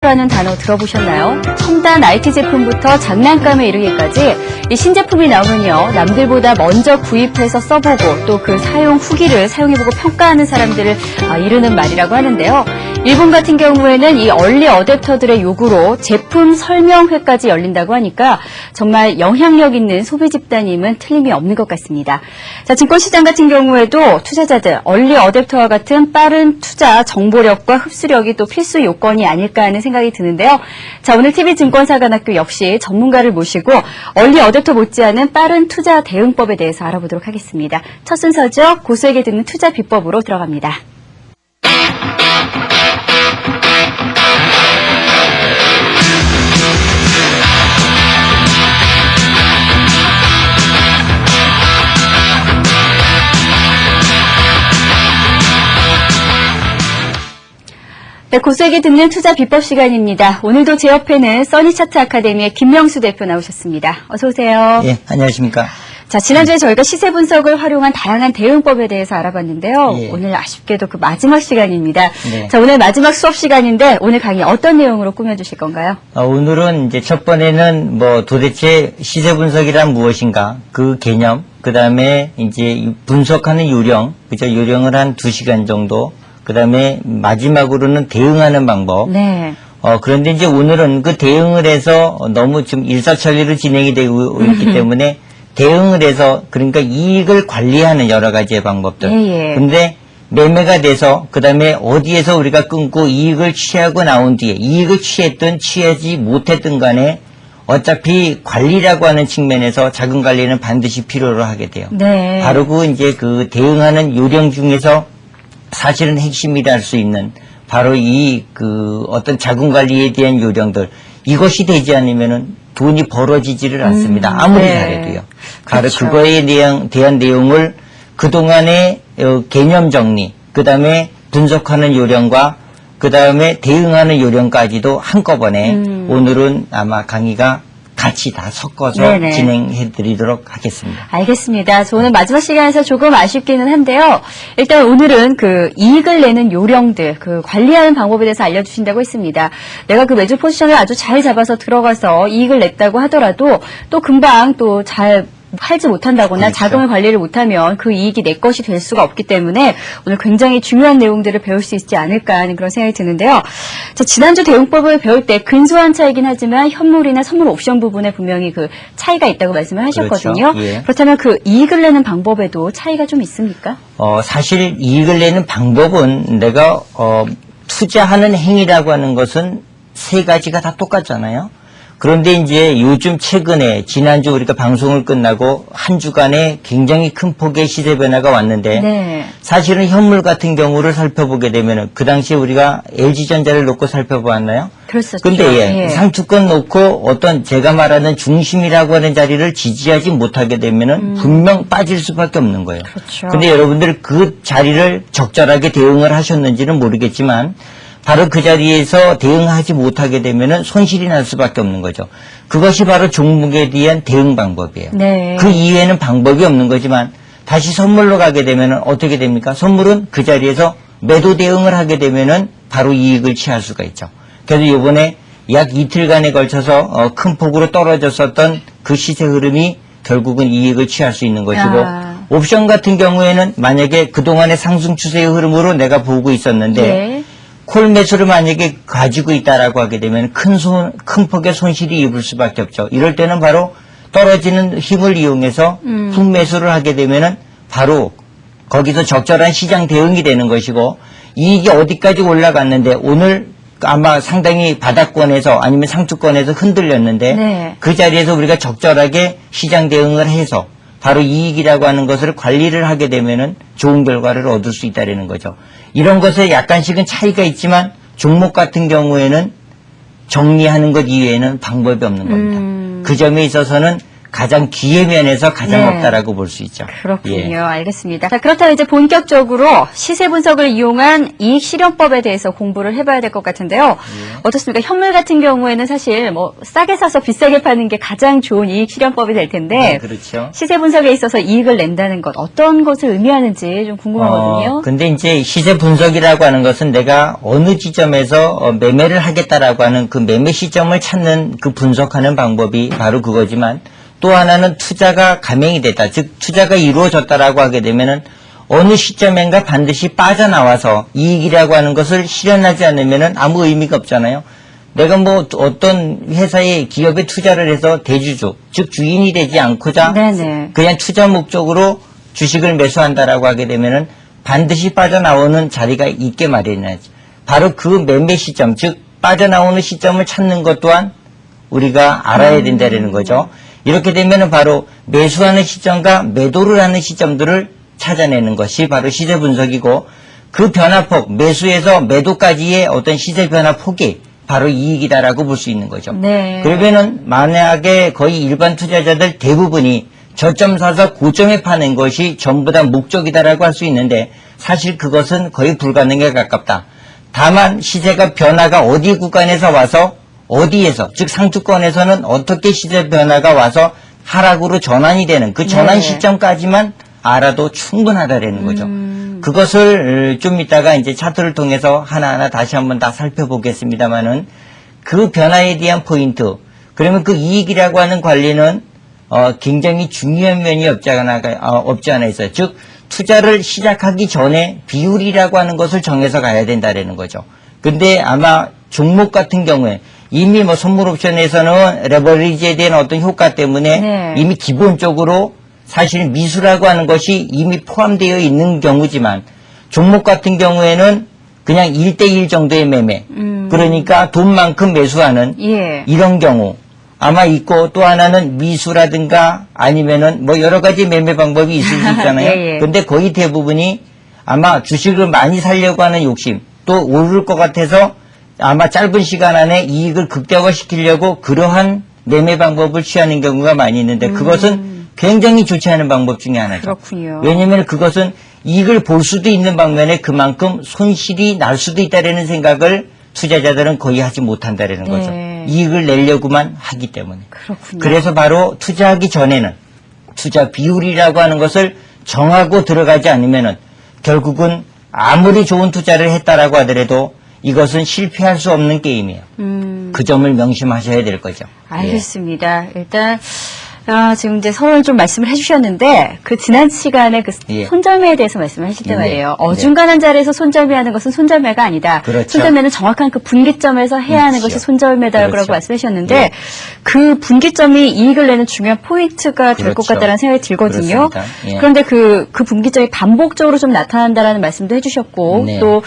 라는 단어 들어보셨나요? 첨단 IT 제품부터 장난감에 이르기까지 이 신제품이 나오면요, 남들보다 먼저 구입해서 써보고 또 그 사용 후기를 사용해보고 평가하는 사람들을 이르는 말이라고 하는데요. 일본 같은 경우에는 이 얼리 어댑터들의 요구로 제품 설명회까지 열린다고 하니까 정말 영향력 있는 소비 집단임은 틀림이 없는 것 같습니다. 자, 증권시장 같은 경우에도 투자자들 얼리 어댑터와 같은 빠른 투자 정보력과 흡수력이 또 필수 요건이 아닐까 하는 생각이 드는데요. 자, 오늘 TV증권사관학교 역시 전문가를 모시고 얼리 어댑터 못지않은 빠른 투자 대응법에 대해서 알아보도록 하겠습니다. 첫 순서죠. 고수에게 듣는 투자 비법으로 들어갑니다. 네, 고수에게 듣는 투자 비법 시간입니다. 오늘도 제 옆에는 써니차트 아카데미의 김명수 대표 나오셨습니다. 어서 오세요. 예, 안녕하십니까. 자, 지난주에 저희가 시세 분석을 활용한 다양한 대응법에 대해서 알아봤는데요. 예. 오늘 아쉽게도 그 마지막 시간입니다. 네. 자, 오늘 마지막 수업 시간인데 오늘 강의 어떤 내용으로 꾸며주실 건가요? 오늘은 이제 첫 번에는 도대체 시세 분석이란 무엇인가, 그 개념, 그 다음에 이제 분석하는 요령, 그죠? 요령을 한 2시간 정도, 그 다음에 마지막으로는 대응하는 방법. 네. 그런데 이제 오늘은 그 대응을 해서 너무 좀 일사천리로 진행이 되고 있기 때문에 대응을 해서 그러니까 이익을 관리하는 여러 가지의 방법들. 예. 근데 매매가 돼서 그 다음에 어디에서 우리가 끊고 이익을 취하고 나온 뒤에 이익을 취했든 취하지 못했든 간에 어차피 관리라고 하는 측면에서 자금 관리는 반드시 필요로 하게 돼요. 네. 바로 이제 그 대응하는 요령 중에서 사실은 핵심이라 할 수 있는 바로 어떤 자금 관리에 대한 요령들, 이것이 되지 않으면은 돈이 벌어지지를 않습니다. 아무리 네. 잘해도요. 바로 그렇죠. 그거에 대한 내용을 그동안의 개념 정리, 그 다음에 분석하는 요령과 그 다음에 대응하는 요령까지도 한꺼번에 오늘은 아마 강의가 같이 다 섞어서 네네. 진행해 드리도록 하겠습니다. 알겠습니다. 저 오늘 마지막 시간에서 조금 아쉽기는 한데요. 일단 오늘은 그 이익을 내는 요령들, 그 관리하는 방법에 대해서 알려주신다고 했습니다. 내가 그 매주 포지션을 아주 잘 잡아서 들어가서 이익을 냈다고 하더라도 또 금방 또 잘 팔지 못한다거나 그렇죠. 자금을 관리를 못하면 그 이익이 내 것이 될 수가 없기 때문에 오늘 굉장히 중요한 내용들을 배울 수 있지 않을까 하는 그런 생각이 드는데요. 자, 지난주 대응법을 배울 때 근소한 차이긴 하지만 현물이나 선물 옵션 부분에 분명히 그 차이가 있다고 말씀을 하셨거든요. 그렇죠. 예. 그렇다면 그 이익을 내는 방법에도 차이가 좀 있습니까? 사실 이익을 내는 방법은 내가 투자하는 행위라고 하는 것은 세 가지가 다 똑같잖아요. 그런데 이제 요즘 최근에 지난주 우리가 방송을 끝나고 한 주간에 굉장히 큰 폭의 시세 변화가 왔는데 네. 사실은 현물 같은 경우를 살펴보게 되면은 그 당시에 우리가 LG전자를 놓고 살펴보았나요? 그랬었죠. 근데 예. 상투권 놓고 어떤 제가 말하는 중심이라고 하는 자리를 지지하지 못하게 되면은 분명 빠질 수밖에 없는 거예요. 그렇죠. 근데 여러분들 그 자리를 적절하게 대응을 하셨는지는 모르겠지만 바로 그 자리에서 대응하지 못하게 되면은 손실이 날 수밖에 없는 거죠. 그것이 바로 종목에 대한 대응 방법이에요. 네. 그 이외에는 방법이 없는 거지만 다시 선물로 가게 되면은 어떻게 됩니까? 선물은 그 자리에서 매도 대응을 하게 되면은 바로 이익을 취할 수가 있죠. 그래서 이번에 약 이틀간에 걸쳐서 큰 폭으로 떨어졌었던 그 시세 흐름이 결국은 이익을 취할 수 있는 것이고 옵션 같은 경우에는 만약에 그동안의 상승 추세의 흐름으로 내가 보고 있었는데 네. 콜 매수를 만약에 가지고 있다라고 하게 되면 큰 폭의 손실이 입을 수밖에 없죠. 이럴 때는 바로 떨어지는 힘을 이용해서 훅매수를 하게 되면은 바로 거기서 적절한 시장 대응이 되는 것이고 이익이 어디까지 올라갔는데 오늘 아마 상당히 바닥권에서 아니면 상투권에서 흔들렸는데 네. 그 자리에서 우리가 적절하게 시장 대응을 해서 바로 이익이라고 하는 것을 관리를 하게 되면은 좋은 결과를 얻을 수 있다는 거죠. 이런 것에 약간씩은 차이가 있지만 종목 같은 경우에는 정리하는 것 이외에는 방법이 없는 겁니다. 그 점에 있어서는 가장 기회 면에서 가장 네. 없다라고 볼 수 있죠. 그렇군요. 예. 알겠습니다. 자, 그렇다면 이제 본격적으로 시세 분석을 이용한 이익 실현법에 대해서 공부를 해봐야 될 것 같은데요. 어떻습니까? 현물 같은 경우에는 사실 뭐 싸게 사서 비싸게 파는 게 가장 좋은 이익 실현법이 될 텐데 그렇죠. 시세 분석에 있어서 이익을 낸다는 것 어떤 것을 의미하는지 좀 궁금하거든요. 근데 이제 시세 분석이라고 하는 것은 내가 어느 지점에서 매매를 하겠다라고 하는 그 매매 시점을 찾는 그 분석하는 방법이 바로 그거지만 또 하나는 투자가 감행이 됐다. 즉 투자가 이루어졌다라고 하게 되면은 어느 시점인가 반드시 빠져나와서 이익이라고 하는 것을 실현하지 않으면은 아무 의미가 없잖아요. 내가 뭐 어떤 회사에 기업에 투자를 해서 대주주, 즉 주인이 되지 않고자 네네. 그냥 투자 목적으로 주식을 매수한다라고 하게 되면은 반드시 빠져나오는 자리가 있게 마련이지. 바로 그 매매 시점, 즉 빠져나오는 시점을 찾는 것 또한 우리가 알아야 된다는 거죠. 이렇게 되면은 바로 매수하는 시점과 매도를 하는 시점들을 찾아내는 것이 바로 시세 분석이고 그 변화폭, 매수에서 매도까지의 어떤 시세 변화폭이 바로 이익이다라고 볼 수 있는 거죠. 네. 그러면은 만약에 거의 일반 투자자들 대부분이 저점 사서 고점에 파는 것이 전부 다 목적이다라고 할 수 있는데 사실 그것은 거의 불가능에 가깝다. 다만 시세가 변화가 어디 구간에서 와서 어디에서 즉 상투권에서는 어떻게 시세 변화가 와서 하락으로 전환이 되는 그 전환 네. 시점까지만 알아도 충분하다라는 거죠. 그것을 좀 이따가 이제 차트를 통해서 하나하나 다시 한번 다 살펴보겠습니다만은 그 변화에 대한 포인트 그러면 그 이익이라고 하는 관리는 굉장히 중요한 면이 없지 않아 있어요. 즉 투자를 시작하기 전에 비율이라고 하는 것을 정해서 가야 된다라는 거죠. 근데 아마 종목 같은 경우에 이미 뭐 선물 옵션에서는 레버리지에 대한 어떤 효과 때문에 네. 이미 기본적으로 사실 미수라고 하는 것이 이미 포함되어 있는 경우지만 종목 같은 경우에는 그냥 1대1 정도의 매매 그러니까 돈만큼 매수하는 예. 이런 경우 아마 있고 또 하나는 미수라든가 아니면은 뭐 여러 가지 매매 방법이 있을 수 있잖아요. 예, 예. 근데 거의 대부분이 아마 주식을 많이 살려고 하는 욕심 또 오를 것 같아서 아마 짧은 시간 안에 이익을 극대화시키려고 그러한 매매 방법을 취하는 경우가 많이 있는데 그것은 굉장히 좋지 않은 방법 중에 하나죠. 그렇군요. 왜냐하면 그것은 이익을 볼 수도 있는 방면에 그만큼 손실이 날 수도 있다는 생각을 투자자들은 거의 하지 못한다는 네. 거죠. 이익을 내려고만 하기 때문에. 그렇군요. 그래서 바로 투자하기 전에는 투자 비율이라고 하는 것을 정하고 들어가지 않으면은 결국은 아무리 좋은 투자를 했다라고 하더라도 이것은 실패할 수 없는 게임이에요. 그 점을 명심하셔야 될 거죠. 알겠습니다. 일단 지금 이제 서론 좀 말씀을 해주셨는데 그 지난 시간에 그 예. 손절매에 대해서 말씀을 하실 때 네. 말이에요. 네. 어중간한 자리에서 손절매하는 것은 손절매가 아니다. 그렇죠. 손절매는 정확한 그 분기점에서 해야 하는 그렇죠. 것이 손절매다라고 그렇죠. 말씀하셨는데 예. 그 분기점이 이익을 내는 중요한 포인트가 될 것 그렇죠. 같다는 생각이 들거든요. 그렇습니다. 예. 그런데 그 분기점이 반복적으로 좀 나타난다라는 말씀도 해주셨고 네. 또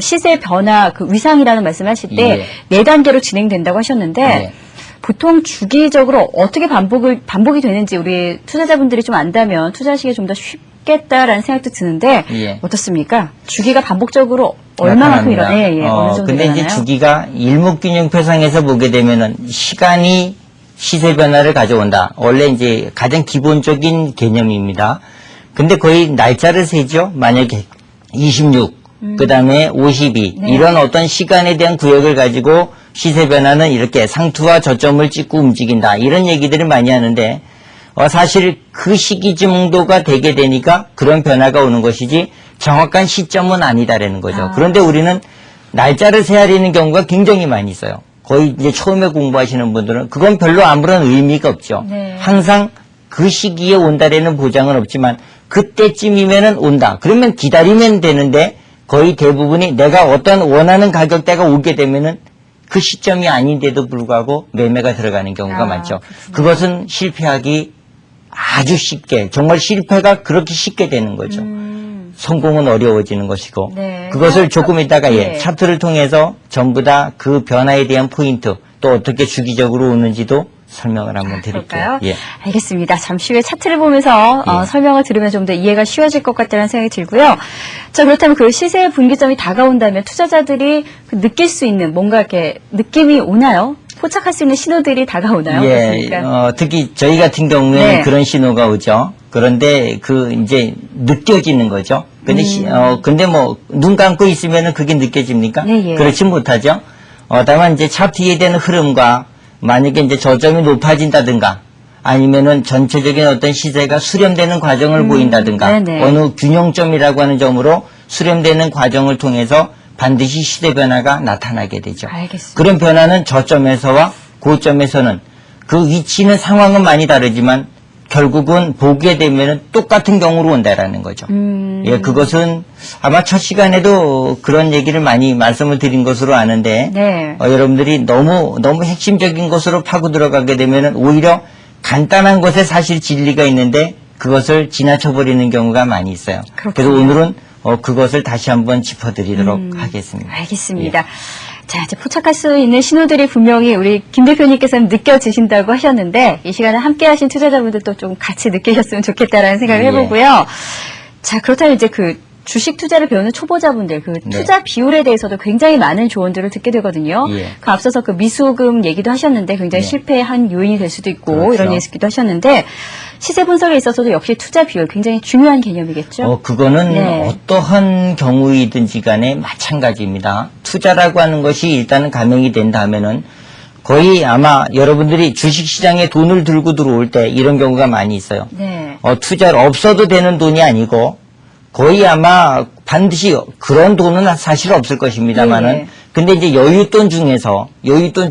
시세 변화 그 위상이라는 말씀하실 때 예. 4단계로 진행된다고 하셨는데 예. 보통 주기적으로 어떻게 반복이 되는지 우리 투자자분들이 좀 안다면 투자하시기에 좀 더 쉽겠다라는 생각도 드는데 예. 어떻습니까? 주기가 반복적으로 얼마만큼 나타납니다. 일어나요? 어느 정도 근데 일어나나요? 이제 주기가 일목균형표상에서 보게 되면은 시간이 시세 변화를 가져온다. 원래 이제 가장 기본적인 개념입니다. 근데 거의 날짜를 세죠. 만약에 26, 그 다음에 52 네. 이런 어떤 시간에 대한 구역을 가지고 시세 변화는 이렇게 상투와 저점을 찍고 움직인다. 이런 얘기들을 많이 하는데 사실 그 시기 정도가 되게 되니까 그런 변화가 오는 것이지 정확한 시점은 아니다라는 거죠. 그런데 우리는 날짜를 세하려는 경우가 굉장히 많이 있어요. 거의 이제 처음에 공부하시는 분들은 그건 별로 아무런 의미가 없죠. 네. 항상 그 시기에 온다라는 보장은 없지만 그때쯤이면은 온다. 그러면 기다리면 되는데 거의 대부분이 내가 어떤 원하는 가격대가 오게 되면은 그 시점이 아닌데도 불구하고 매매가 들어가는 경우가 많죠. 그것은 실패하기 아주 쉽게 정말 실패가 그렇게 쉽게 되는 거죠. 성공은 어려워지는 것이고 네. 그것을 조금 이따가 네. 차트를 통해서 전부 다 그 변화에 대한 포인트 또 어떻게 주기적으로 오는지도 설명을 한번 드릴게요. 그럴까요? 예. 알겠습니다. 잠시 후에 차트를 보면서 예. 설명을 들으면 좀 더 이해가 쉬워질 것 같다는 생각이 들고요. 자, 그렇다면 그 시세의 분기점이 다가온다면 투자자들이 느낄 수 있는 뭔가 이렇게 느낌이 오나요? 포착할 수 있는 신호들이 다가오나요? 예, 어떻습니까? 특히 저희 같은 경우에는 네. 그런 신호가 오죠. 그런데 이제 느껴지는 거죠. 근데 뭐 눈 감고 있으면은 그게 느껴집니까? 네, 예. 그렇지 못하죠. 다만 이제 차트에 대한 흐름과 만약에 이제 저점이 높아진다든가 아니면은 전체적인 어떤 시세가 수렴되는 과정을 보인다든가 네네. 어느 균형점이라고 하는 점으로 수렴되는 과정을 통해서 반드시 시대 변화가 나타나게 되죠. 알겠습니다. 그런 변화는 저점에서와 고점에서는 그 위치는 상황은 많이 다르지만 결국은 보게 되면 똑같은 경우로 온다라는 거죠. 예, 그것은 아마 첫 시간에도 그런 얘기를 많이 말씀을 드린 것으로 아는데 네. 여러분들이 너무 핵심적인 것으로 파고 들어가게 되면 오히려 간단한 것에 사실 진리가 있는데 그것을 지나쳐버리는 경우가 많이 있어요. 그렇군요. 그래서 오늘은 그것을 다시 한번 짚어드리도록 하겠습니다. 알겠습니다. 예. 자, 이제 포착할 수 있는 신호들이 분명히 우리 김 대표님께서는 느껴지신다고 하셨는데 이 시간에 함께 하신 투자자분들도 좀 같이 느끼셨으면 좋겠다라는 생각을 예. 해보고요. 자, 그렇다면 이제 그 주식 투자를 배우는 초보자분들 그 네. 투자 비율에 대해서도 굉장히 많은 조언들을 듣게 되거든요. 예. 그 앞서서 그 미수금 얘기도 하셨는데 굉장히 네. 실패한 요인이 될 수도 있고 그렇죠. 이런 얘기도 하셨는데 시세 분석에 있어서도 역시 투자 비율 굉장히 중요한 개념이겠죠. 그거는 네. 어떠한 경우이든지 간에 마찬가지입니다. 투자라고 하는 것이 일단은 감행이 된다면은 거의 아마 여러분들이 주식시장에 돈을 들고 들어올 때 이런 경우가 많이 있어요. 네. 투자를 없어도 되는 돈이 아니고 거의 아마 반드시 그런 돈은 사실 없을 것입니다만은 예. 근데 이제 여윳돈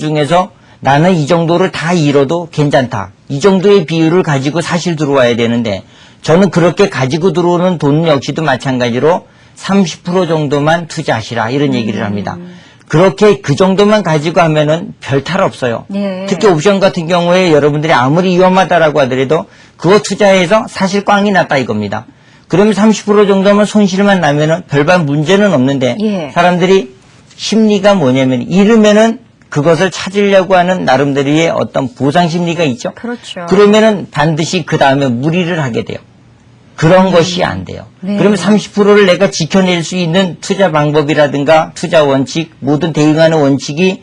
중에서 나는 이 정도를 다 잃어도 괜찮다. 이 정도의 비율을 가지고 사실 들어와야 되는데 저는 그렇게 가지고 들어오는 돈 역시도 마찬가지로 30% 정도만 투자하시라 이런 얘기를 합니다. 그렇게 그 정도만 가지고 하면은 별 탈 없어요. 네. 특히 옵션 같은 경우에 여러분들이 아무리 위험하다라고 하더라도 그거 투자해서 사실 꽝이 났다 이겁니다. 그러면 30% 정도면 손실만 나면은 별반 문제는 없는데 예. 사람들이 심리가 뭐냐면 잃으면은 그것을 찾으려고 하는 나름대로의 어떤 보상 심리가 있죠. 그렇죠. 그러면은 반드시 그 다음에 무리를 하게 돼요. 그런 것이 안 돼요. 네. 그러면 30%를 내가 지켜낼 수 있는 투자 방법이라든가 투자 원칙, 모든 대응하는 원칙이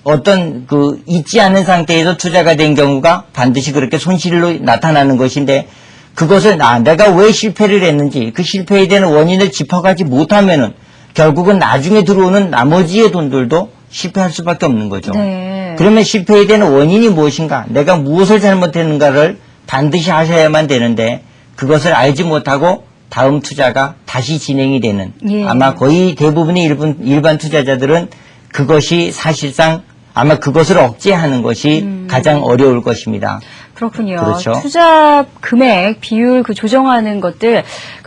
어떤 있지 않은 상태에서 투자가 된 경우가 반드시 그렇게 손실로 나타나는 것인데 그것을 내가 왜 실패를 했는지 그 실패에 대한 원인을 짚어가지 못하면은 결국은 나중에 들어오는 나머지의 돈들도 실패할 수밖에 없는 거죠. 네. 그러면 실패에 대한 원인이 무엇인가? 내가 무엇을 잘못했는가를 반드시 하셔야만 되는데 그것을 알지 못하고 다음 투자가 다시 진행이 되는 예. 아마 거의 대부분의 일반 투자자들은 그것이 사실상 아마 그것을 억제하는 것이 가장 어려울 것입니다. 그렇군요. 그렇죠. 투자 금액, 비율 조정하는 것들,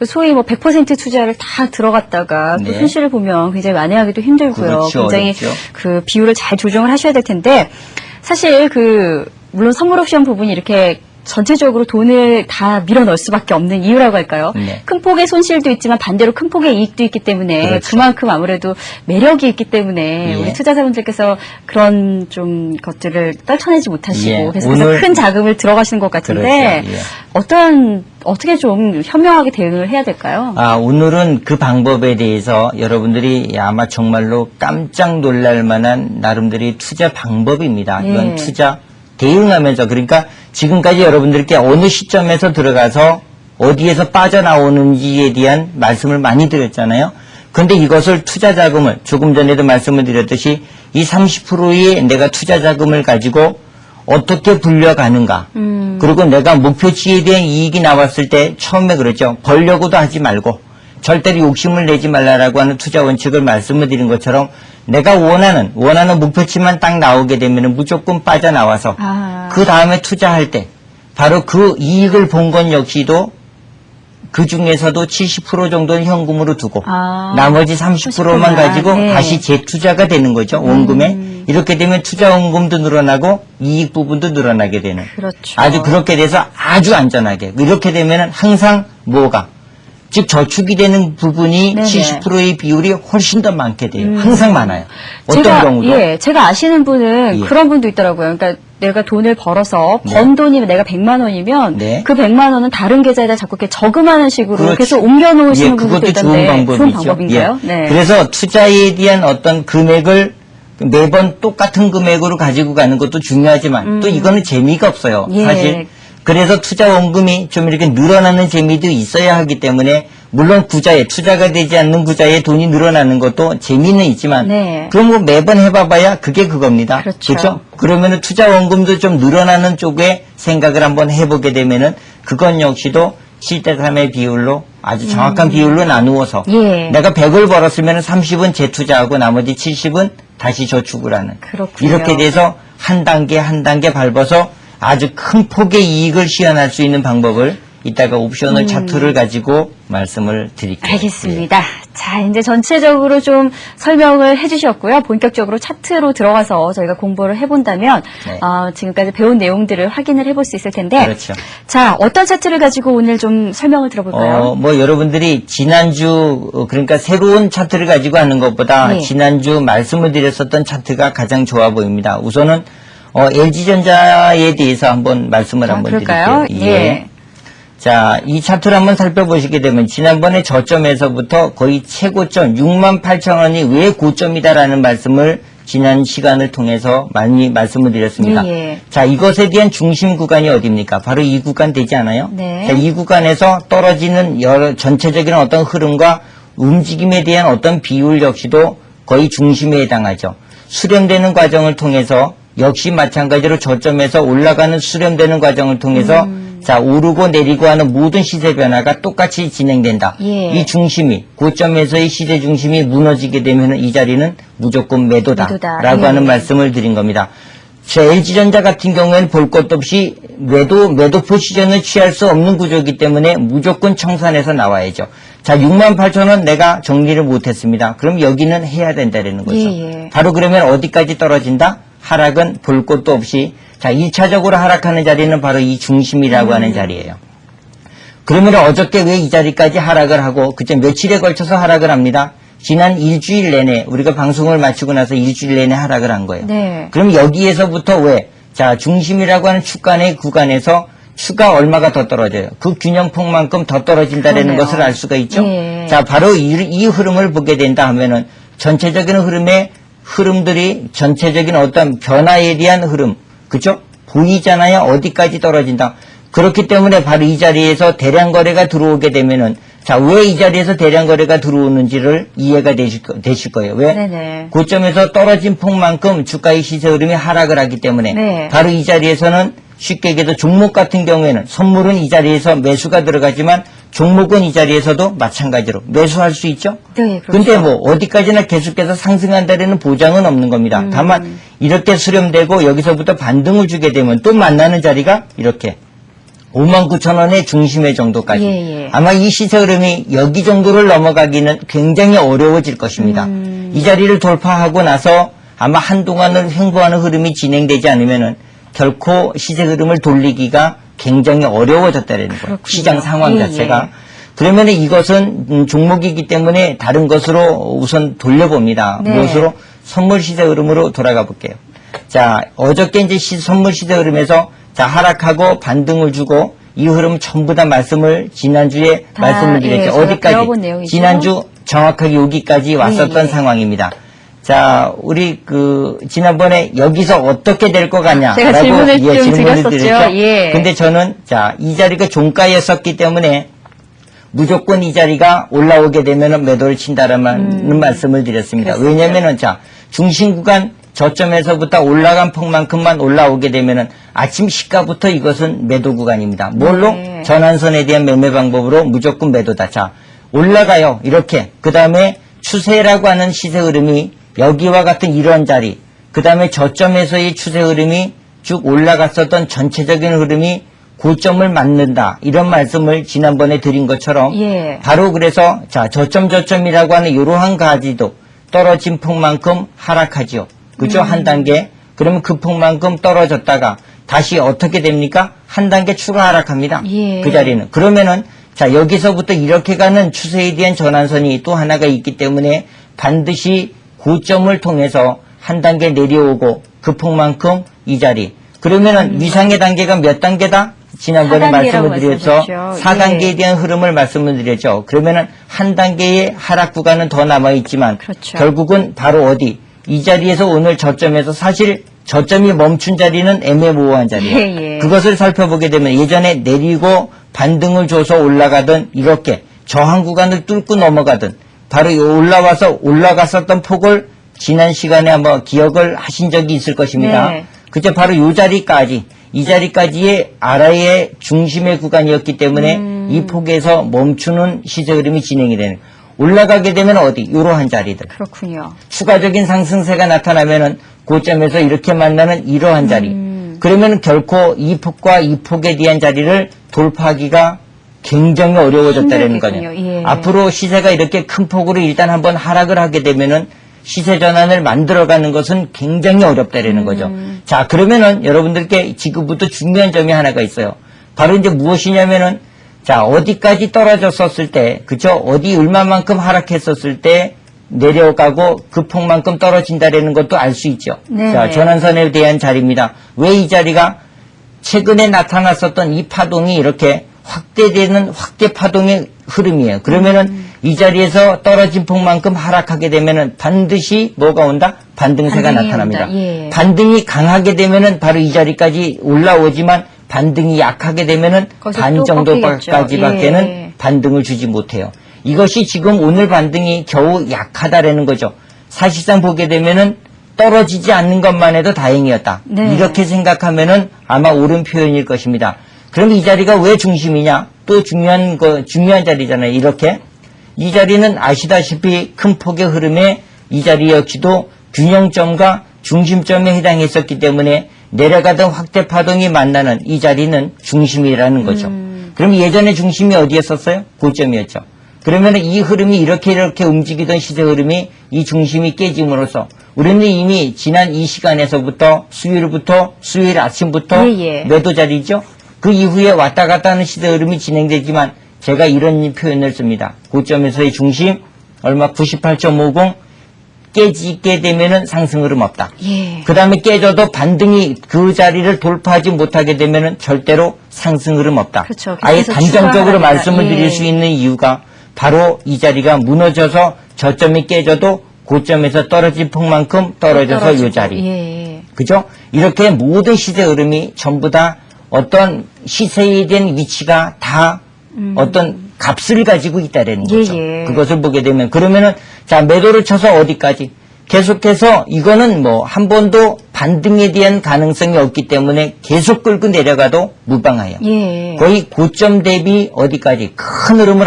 소위 100% 투자를 다 들어갔다가 또 네. 손실을 보면 굉장히 만회하기도 힘들고요. 그렇죠, 굉장히 어렵죠. 그 비율을 잘 조정을 하셔야 될 텐데, 사실 물론 선물 옵션 부분이 이렇게 전체적으로 돈을 다 밀어 넣을 수밖에 없는 이유라고 할까요? 네. 큰 폭의 손실도 있지만 반대로 큰 폭의 이익도 있기 때문에 그렇죠. 그만큼 아무래도 매력이 있기 때문에 예. 우리 투자자분들께서 그런 좀 것들을 떨쳐내지 못하시고 예. 그래서 오늘- 큰 자금을 들어가시는 것 같은데 그렇죠. 예. 어떻게 좀 현명하게 대응을 해야 될까요? 오늘은 그 방법에 대해서 여러분들이 아마 정말로 깜짝 놀랄 만한 나름대로의 투자 방법입니다. 예. 이건 투자 대응하면서 그러니까 지금까지 여러분들께 어느 시점에서 들어가서 어디에서 빠져나오는지에 대한 말씀을 많이 드렸잖아요. 그런데 이것을 투자 자금을 조금 전에도 말씀을 드렸듯이 이 30%의 내가 투자 자금을 가지고 어떻게 불려가는가. 그리고 내가 목표치에 대한 이익이 나왔을 때 처음에 그랬죠. 벌려고도 하지 말고 절대로 욕심을 내지 말라라고 하는 투자 원칙을 말씀을 드린 것처럼 내가 원하는 목표치만 딱 나오게 되면 무조건 빠져나와서 그 다음에 투자할 때 바로 그 이익을 본 건 역시도 그 중에서도 70% 정도는 현금으로 두고 나머지 30%만 가지고 네. 다시 재투자가 되는 거죠. 원금에. 이렇게 되면 투자 원금도 늘어나고 이익 부분도 늘어나게 되는. 그렇죠. 아주 그렇게 돼서 아주 안전하게. 이렇게 되면 항상 뭐가 즉 저축이 되는 부분이 네네. 70%의 비율이 훨씬 더 많게 돼요. 항상 많아요. 어떤 경우도. 제가 아시는 분은 예. 그런 분도 있더라고요. 그러니까 내가 돈을 벌어서 번 돈이 내가 100만 원이면 네. 그 100만 원은 다른 계좌에다 자꾸 이렇게 저금하는 식으로 그렇죠. 계속 옮겨 놓으시는 예, 분도 그것도 있던데 좋은 방법이죠. 좋은 방법인가요? 예. 네. 그래서 투자에 대한 어떤 금액을 매번 똑같은 금액으로 가지고 가는 것도 중요하지만 또 이거는 재미가 없어요. 예. 사실. 그래서 투자 원금이 좀 이렇게 늘어나는 재미도 있어야 하기 때문에 물론 투자가 되지 않는 구자에 돈이 늘어나는 것도 재미는 있지만 네. 그럼 뭐 매번 해봐봐야 그게 그겁니다. 그렇죠. 그러면은 투자 원금도 좀 늘어나는 쪽에 생각을 한번 해보게 되면은 그건 역시도 7대3의 비율로 아주 정확한 비율로 나누어서 예. 내가 100을 벌었으면 30은 재투자하고 나머지 70은 다시 저축을 하는 그렇군요. 이렇게 돼서 한 단계 한 단계 밟아서 아주 큰 폭의 이익을 시현할 수 있는 방법을 이따가 옵셔널 차트를 가지고 말씀을 드릴게요. 알겠습니다. 자, 이제 전체적으로 좀 설명을 해주셨고요. 본격적으로 차트로 들어가서 저희가 공부를 해본다면 네. 지금까지 배운 내용들을 확인을 해볼 수 있을 텐데 그렇죠. 자, 어떤 차트를 가지고 오늘 좀 설명을 들어볼까요? 뭐 여러분들이 지난주 그러니까 새로운 차트를 가지고 하는 것보다 네. 지난주 말씀을 드렸었던 차트가 가장 좋아 보입니다. 우선은 LG전자에 대해서 한번 말씀을 한번 그럴까요? 드릴게요. 예. 자, 이 차트를 한번 살펴보시게 되면 지난번에 저점에서부터 거의 최고점 68,000원이 왜 고점이다라는 말씀을 지난 시간을 통해서 많이 말씀을 드렸습니다. 예. 자, 이것에 대한 중심 구간이 어디입니까? 바로 이 구간 되지 않아요? 네. 자, 이 구간에서 떨어지는 전체적인 어떤 흐름과 움직임에 대한 어떤 비율 역시도 거의 중심에 해당하죠. 수렴되는 과정을 통해서 역시 마찬가지로 저점에서 올라가는 수렴되는 과정을 통해서 자, 오르고 내리고 하는 모든 시세 변화가 똑같이 진행된다. 예. 이 중심이, 고점에서의 시세 중심이 무너지게 되면 이 자리는 무조건 매도다라고 예. 하는 말씀을 드린 겁니다. 자, LG전자 같은 경우에는 볼 것도 없이 매도 포지션을 취할 수 없는 구조이기 때문에 무조건 청산해서 나와야죠. 자, 68,000원 내가 정리를 못했습니다. 그럼 여기는 해야 된다는 거죠. 예. 바로 그러면 어디까지 떨어진다? 하락은 볼 것도 없이 자, 1차적으로 하락하는 자리는 바로 이 중심이라고 하는 자리예요. 그러면 어저께 왜 이 자리까지 하락을 하고 그때 며칠에 걸쳐서 하락을 합니다. 지난 일주일 내내 우리가 방송을 마치고 나서 일주일 내내 하락을 한 거예요. 네. 그럼 여기에서부터 왜? 자, 중심이라고 하는 축간의 구간에서 추가 얼마가 더 떨어져요. 그 균형폭만큼 더 떨어진다는 그러네요. 것을 알 수가 있죠. 예. 자, 바로 이 흐름을 보게 된다 하면은 전체적인 흐름들이 전체적인 어떤 변화에 대한 흐름, 그죠? 보이잖아요. 어디까지 떨어진다. 그렇기 때문에 바로 이 자리에서 대량 거래가 들어오게 되면은 자, 왜 이 자리에서 대량 거래가 들어오는지를 이해가 되실 거예요. 왜? 네네. 고점에서 떨어진 폭만큼 주가의 시세 흐름이 하락을 하기 때문에 네. 바로 이 자리에서는 쉽게 얘기해서 종목 같은 경우에는 선물은 이 자리에서 매수가 들어가지만 종목은 이 자리에서도 마찬가지로 매수할 수 있죠. 네, 그렇죠. 근데 뭐 어디까지나 계속해서 상승한다는 보장은 없는 겁니다. 다만 이렇게 수렴되고 여기서부터 반등을 주게 되면 또 만나는 자리가 이렇게 59,000원의 중심의 정도까지. 예. 아마 이 시세 흐름이 여기 정도를 넘어가기는 굉장히 어려워질 것입니다. 이 자리를 돌파하고 나서 아마 한동안은 횡보하는 흐름이 진행되지 않으면은 결코 시세 흐름을 돌리기가 굉장히 어려워졌다는 거예요. 그렇군요. 시장 상황 예, 자체가. 그러면 이것은 종목이기 때문에 다른 것으로 우선 돌려봅니다. 네. 무엇으로? 선물 시세 흐름으로 돌아가 볼게요. 자, 어저께 이제 선물 시세 흐름에서 자, 하락하고 반등을 주고 이 흐름 전부 다 말씀을 지난주에 다, 말씀을 드렸죠. 예, 저희가 배워본 어디까지? 내용이죠. 지난주 정확하게 여기까지 왔었던 예. 상황입니다. 자, 우리 지난번에 여기서 어떻게 될 것 같냐라고 제가 질문을 좀 질문을 드렸었죠. 드렸죠. 예. 근데 저는 자, 이 자리가 종가였었기 때문에 무조건 이 자리가 올라오게 되면 매도를 친다라는 말씀을 드렸습니다. 그렇습니다. 왜냐면은 자, 중심 구간 저점에서부터 올라간 폭만큼만 올라오게 되면은 아침 시가부터 이것은 매도 구간입니다. 뭘로? 네. 전환선에 대한 매매 방법으로 무조건 매도다. 자, 올라가요. 이렇게. 그 다음에 추세라고 하는 시세 흐름이 여기와 같은 이런 자리. 그 다음에 저점에서의 추세 흐름이 쭉 올라갔었던 전체적인 흐름이 고점을 맞는다. 이런 말씀을 지난번에 드린 것처럼 예. 바로 그래서 자, 저점이라고 하는 이러한 가지도 떨어진 폭만큼 하락하죠. 그죠? 한 단계. 그러면 그 폭만큼 떨어졌다가 다시 어떻게 됩니까? 한 단계 추가 하락합니다. 예. 그 자리는. 그러면은 자, 여기서부터 이렇게 가는 추세에 대한 전환선이 또 하나가 있기 때문에 반드시 고점을 통해서 한 단계 내려오고 그 폭만큼 이 자리. 그러면은 위상의 단계가 몇 단계다? 지난번에 4단계라고 말씀을 드렸죠. 말씀하셨죠. 4단계에 예. 대한 흐름을 말씀을 드렸죠. 그러면은 한 단계의 하락 구간은 더 남아 있지만 그렇죠. 결국은 바로 어디? 이 자리에서 오늘 저점에서 사실 저점이 멈춘 자리는 애매모호한 자리예요. 예. 그것을 살펴보게 되면 예전에 내리고 반등을 줘서 올라가던 이렇게 저항 구간을 뚫고 넘어가던 바로 올라와서 올라갔었던 폭을 지난 시간에 한번 기억을 하신 적이 있을 것입니다. 네. 그죠? 바로 이 자리까지의 아래의 중심의 구간이었기 때문에 이 폭에서 멈추는 시세 흐름이 진행이 되는. 올라가게 되면 어디? 이러한 자리들. 그렇군요. 추가적인 상승세가 나타나면은 고점에서 이렇게 만나는 이러한 자리. 그러면 결코 이 폭과 이 폭에 대한 자리를 돌파하기가 굉장히 어려워졌다는 거죠. 예. 앞으로 시세가 이렇게 큰 폭으로 일단 한번 하락을 하게 되면은 시세 전환을 만들어가는 것은 굉장히 어렵다라는 거죠. 자, 그러면은 여러분들께 지금부터 중요한 점이 하나가 있어요. 바로 이제 무엇이냐면은 자, 어디까지 떨어졌었을 때, 그쵸? 어디 얼마만큼 하락했었을 때 내려가고 그 폭만큼 떨어진다라는 것도 알 수 있죠. 네네. 자, 전환선에 대한 자리입니다. 왜 이 자리가 최근에 나타났었던 이 파동이 이렇게 확대되는 확대 파동의 흐름이에요. 그러면은 이 자리에서 떨어진 폭만큼 하락하게 되면은 반드시 뭐가 온다? 반등세가 반등이 나타납니다. 온다. 예. 반등이 강하게 되면은 바로 이 자리까지 올라오지만 반등이 약하게 되면은 거기서 반 또 정도까지밖에는 꺾이겠죠. 예. 반등을 주지 못해요. 이것이 지금 오늘 반등이 겨우 약하다라는 거죠. 사실상 보게 되면은 떨어지지 않는 것만 해도 다행이었다. 네. 이렇게 생각하면은 아마 옳은 표현일 것입니다. 그럼 이 자리가 왜 중심이냐? 또 중요한 자리잖아요. 이렇게. 이 자리는 아시다시피 큰 폭의 흐름에 이 자리 역시도 균형점과 중심점에 해당했었기 때문에 내려가던 확대 파동이 만나는 이 자리는 중심이라는 거죠. 그럼 예전에 중심이 어디였었어요? 고점이었죠. 그러면 이 흐름이 이렇게 움직이던 시세 흐름이 이 중심이 깨짐으로써 우리는 이미 지난 이 시간에서부터 수요일 아침부터 예. 매도 자리죠. 그 이후에 왔다 갔다 하는 시세 흐름이 진행되지만 제가 이런 표현을 씁니다. 고점에서의 중심 얼마 98.50 깨지게 되면은 상승 흐름 없다. 예. 그 다음에 깨져도 반등이 그 자리를 돌파하지 못하게 되면은 절대로 상승 흐름 없다. 그렇죠. 아예 계속해서 단정적으로 추가하니까. 말씀을 예. 드릴 수 있는 이유가 바로 이 자리가 무너져서 저점이 깨져도 고점에서 떨어진 폭만큼 떨어져서 이 자리. 예. 그죠? 이렇게 모든 시세 흐름이 전부 다 어떤 시세에 대한 위치가 다 어떤 값을 가지고 있다라는 거죠. 예. 그것을 보게 되면 그러면은 자 매도를 쳐서 어디까지 계속해서 이거는 뭐 한 번도 반등에 대한 가능성이 없기 때문에 계속 끌고 내려가도 무방해요. 예. 거의 고점 대비 어디까지 큰 흐름을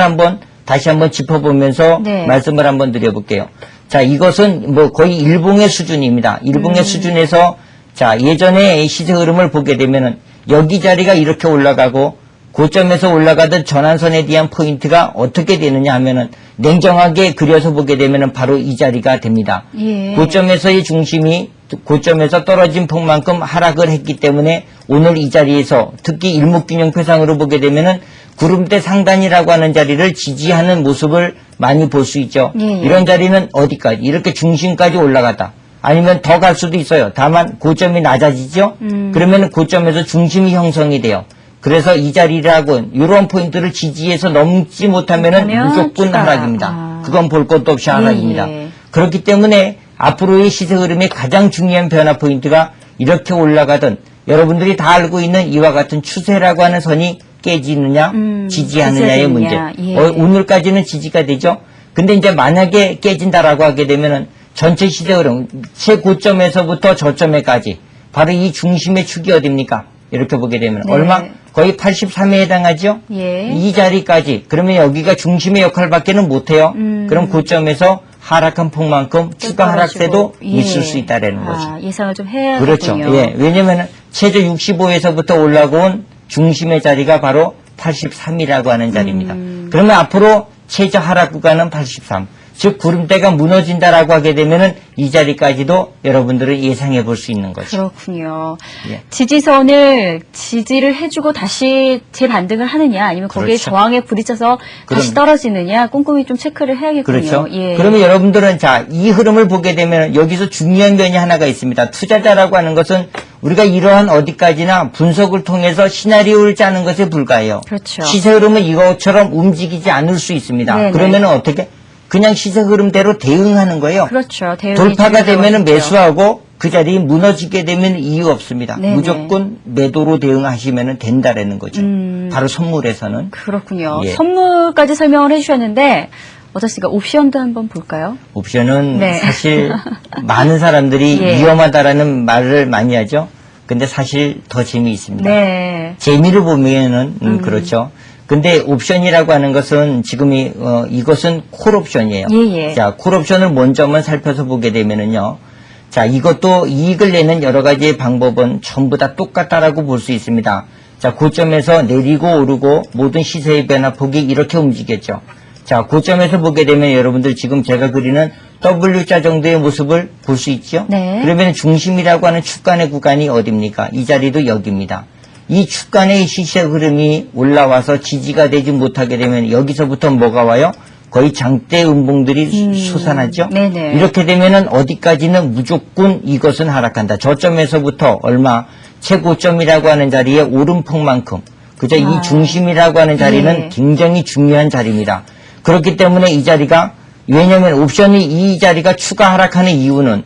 다시 한번 짚어보면서 네. 말씀을 한번 드려볼게요. 자, 이것은 뭐 거의 일봉의 수준입니다. 일봉의 수준에서 자, 예전에 시세 흐름을 보게 되면은 여기 자리가 이렇게 올라가고 고점에서 올라가던 전환선에 대한 포인트가 어떻게 되느냐 하면은 냉정하게 그려서 보게 되면은 바로 이 자리가 됩니다. 예. 고점에서의 중심이 고점에서 떨어진 폭만큼 하락을 했기 때문에 오늘 이 자리에서 특히 일목균형표상으로 보게 되면은 구름대 상단이라고 하는 자리를 지지하는 모습을 많이 볼 수 있죠. 예. 이런 자리는 어디까지 이렇게 중심까지 올라갔다. 아니면 더 갈 수도 있어요. 다만 고점이 낮아지죠. 그러면 고점에서 중심이 형성이 돼요. 그래서 이 자리라고 이런 포인트를 지지해서 넘지 못하면은 그러면 무조건 추가. 하락입니다. 그건 볼 것도 없이 하락입니다. 예. 그렇기 때문에 앞으로의 시세 흐름의 가장 중요한 변화 포인트가 이렇게 올라가던 여러분들이 다 알고 있는 이와 같은 추세라고 하는 선이 깨지느냐 지지하느냐의 문제. 예. 오늘까지는 지지가 되죠. 근데 이제 만약에 깨진다라고 하게 되면은 전체 시세 흐름 최고점에서부터 저점에까지 바로 이 중심의 축이 어딥니까? 이렇게 보게 되면 네. 얼마? 거의 83에 해당하죠? 예. 이 자리까지 그러면 여기가 중심의 역할밖에는 못해요. 그럼 고점에서 하락한 폭만큼 추가 하락세도 예. 있을 수 있다라는 거죠. 아, 예상을 좀 해야 그렇죠. 되군요. 예. 왜냐면 최저 65에서부터 올라온 중심의 자리가 바로 83이라고 하는 자리입니다. 그러면 앞으로 최저 하락 구간은 83. 즉 구름대가 무너진다라고 하게 되면은 이 자리까지도 여러분들은 예상해 볼 수 있는 거죠. 그렇군요. 예. 지지선을 지지를 해주고 다시 재반등을 하느냐 아니면 거기에 그렇죠. 저항에 부딪혀서 다시 그럼- 떨어지느냐 꼼꼼히 좀 체크를 해야겠군요. 그렇죠. 예. 그러면 여러분들은 자, 이 흐름을 보게 되면 여기서 중요한 면이 하나가 있습니다. 투자자라고 하는 것은 우리가 이러한 어디까지나 분석을 통해서 시나리오를 짜는 것에 불과해요. 그렇죠. 시세 흐름은 이것처럼 움직이지 않을 수 있습니다. 네네. 그러면 어떻게? 그냥 시세 흐름대로 대응하는 거예요. 그렇죠. 대응이 돌파가 되면은 중요하겠죠. 매수하고 그 자리에 무너지게 되면 이유 없습니다. 네네. 무조건 매도로 대응하시면 된다라는 거죠. 바로 선물에서는. 그렇군요. 예. 선물까지 설명을 해주셨는데 어떻습니까? 옵션도 한번 볼까요? 옵션은 네. 사실 많은 사람들이 예. 위험하다라는 말을 많이 하죠. 근데 사실 더 재미있습니다. 네. 재미를 보면은 그렇죠. 근데 옵션이라고 하는 것은 지금이 이것은 콜옵션이에요. 예. 자, 콜옵션을 먼저 한번 살펴서 보게 되면은요. 자, 이것도 이익을 내는 여러 가지의 방법은 전부 다 똑같다라고 볼 수 있습니다. 자, 고점에서 내리고 오르고 모든 시세의 변화폭이 이렇게 움직였죠. 자, 고점에서 보게 되면 여러분들 지금 제가 그리는 W자 정도의 모습을 볼 수 있죠? 네. 그러면 중심이라고 하는 축간의 구간이 어디입니까? 이 자리도 여기입니다. 이 축간의 시세 흐름이 올라와서 지지가 되지 못하게 되면 여기서부터 뭐가 와요? 거의 장대 음봉들이 솟아나죠? 네네. 이렇게 되면은 어디까지는 무조건 이것은 하락한다. 저점에서부터 얼마 최고점이라고 하는 자리에 오름폭만큼 그죠? 이 중심이라고 하는 자리는 예. 굉장히 중요한 자리입니다. 그렇기 때문에 이 자리가 왜냐하면 옵션이 이 자리가 추가 하락하는 이유는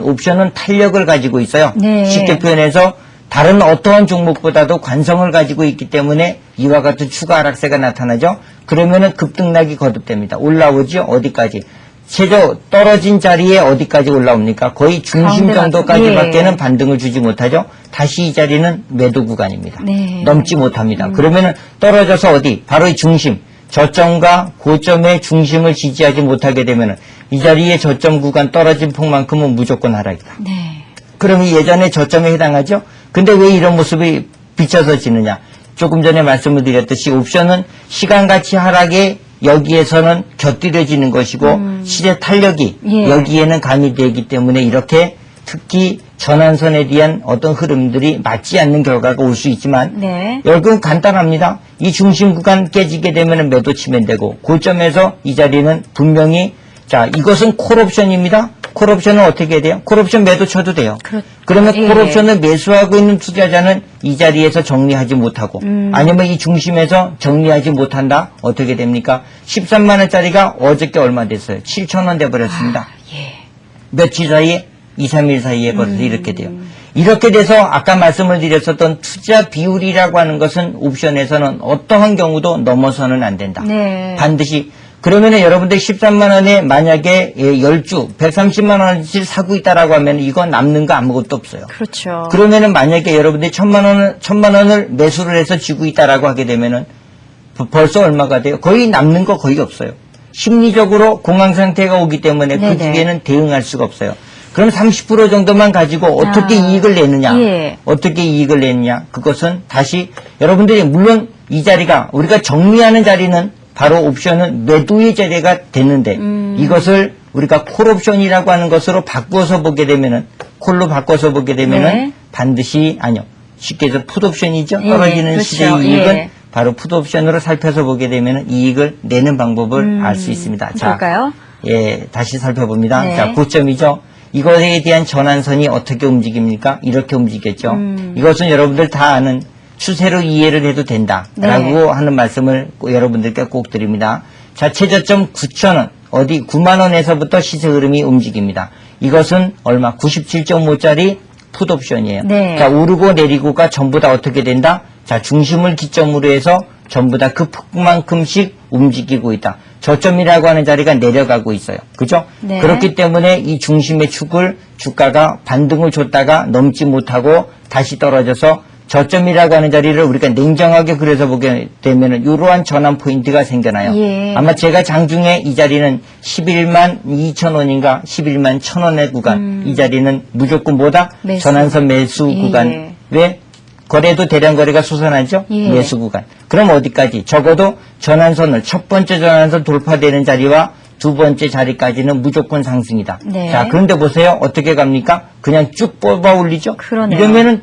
옵션은 탄력을 가지고 있어요. 네. 쉽게 표현해서 다른 어떠한 종목보다도 관성을 가지고 있기 때문에 이와 같은 추가 하락세가 나타나죠. 그러면은 급등락이 거듭됩니다. 올라오죠. 어디까지? 최저 떨어진 자리에 어디까지 올라옵니까? 거의 중심 가운데 정도까지밖에는 예. 반등을 주지 못하죠. 다시 이 자리는 매도 구간입니다. 네. 넘지 못합니다. 그러면은 떨어져서 어디? 바로 이 중심. 저점과 고점의 중심을 지지하지 못하게 되면은 이 자리에 저점 구간 떨어진 폭만큼은 무조건 하락이다. 네. 그러면 예전에 저점에 해당하죠? 근데 왜 이런 모습이 비춰서 지느냐? 조금 전에 말씀을 드렸듯이 옵션은 시간가치 하락에 여기에서는 곁들여지는 것이고 시세 탄력이 예. 여기에는 가미되기 때문에 이렇게 특히 전환선에 대한 어떤 흐름들이 맞지 않는 결과가 올 수 있지만 네. 여기는 간단합니다. 이 중심 구간 깨지게 되면 매도 치면 되고 고점에서 이 자리는 분명히 자 이것은 콜옵션입니다. 콜옵션은 어떻게 해야 돼요? 콜옵션 매도 쳐도 돼요. 그러면 예. 콜옵션을 매수하고 있는 투자자는 이 자리에서 정리하지 못하고 아니면 이 중심에서 정리하지 못한다. 어떻게 됩니까? 13만 원짜리가 어저께 얼마 됐어요? 7,000원 돼버렸습니다. 예. 며칠 사이에 2, 3일 사이에 벌써 이렇게 돼요. 이렇게 돼서 아까 말씀을 드렸었던 투자 비율이라고 하는 것은 옵션에서는 어떠한 경우도 넘어서는 안 된다. 네. 반드시 그러면은 여러분들 13만 원에 만약에 10주 130만 원씩 사고 있다라고 하면 이건 남는 거 아무것도 없어요. 그렇죠. 그러면은 만약에 여러분들이 1,000만 원을 매수를 해서 쥐고 있다라고 하게 되면은 벌써 얼마가 돼요? 거의 남는 거 거의 없어요. 심리적으로 공황 상태가 오기 때문에 그 네네. 기회는 대응할 수가 없어요. 그럼 30% 정도만 가지고 어떻게 이익을 내느냐? 예. 어떻게 이익을 내느냐? 그것은 다시 여러분들이 물론 이 자리가 우리가 정리하는 자리는 바로 옵션은 매도의 자리가 됐는데 이것을 우리가 콜옵션이라고 하는 것으로 바꾸어서 보게 되면은 콜로 바꿔서 보게 되면은 네. 반드시 아니요. 쉽게 해서 풋옵션이죠. 예, 떨어지는 그렇죠. 시세의 이익은 예. 바로 풋옵션으로 살펴서 보게 되면은 이익을 내는 방법을 알 수 있습니다. 볼까요? 예, 다시 살펴봅니다. 네. 자, 고점이죠. 이것에 대한 전환선이 어떻게 움직입니까? 이렇게 움직였죠. 이것은 여러분들 다 아는 추세로 이해를 해도 된다라고 네. 하는 말씀을 여러분들께 꼭 드립니다. 자, 최저점 9,000원, 어디 9만 원에서부터 시세 흐름이 움직입니다. 이것은 얼마? 97.5짜리 풋옵션이에요. 네. 자, 오르고 내리고가 전부 다 어떻게 된다? 자, 중심을 기점으로 해서 전부 다 그 폭만큼씩 움직이고 있다. 저점이라고 하는 자리가 내려가고 있어요. 그죠? 네. 그렇기 때문에 이 중심의 축을 주가가 반등을 줬다가 넘지 못하고 다시 떨어져서 저점이라고 하는 자리를 우리가 냉정하게 그려서 보게 되면은 이러한 전환 포인트가 생겨나요. 예. 아마 제가 장중에 이 자리는 11만 2천 원인가 11만 1천 원의 구간 이 자리는 무조건 뭐다? 매수. 전환선 매수 예. 구간. 왜? 거래도 대량 거래가 솟아나죠? 예. 매수 구간. 그럼 어디까지? 적어도 전환선을 첫 번째 전환선 돌파되는 자리와 두 번째 자리까지는 무조건 상승이다. 네. 자, 그런데 보세요. 어떻게 갑니까? 그냥 쭉 뽑아 올리죠? 그러네요. 이러면은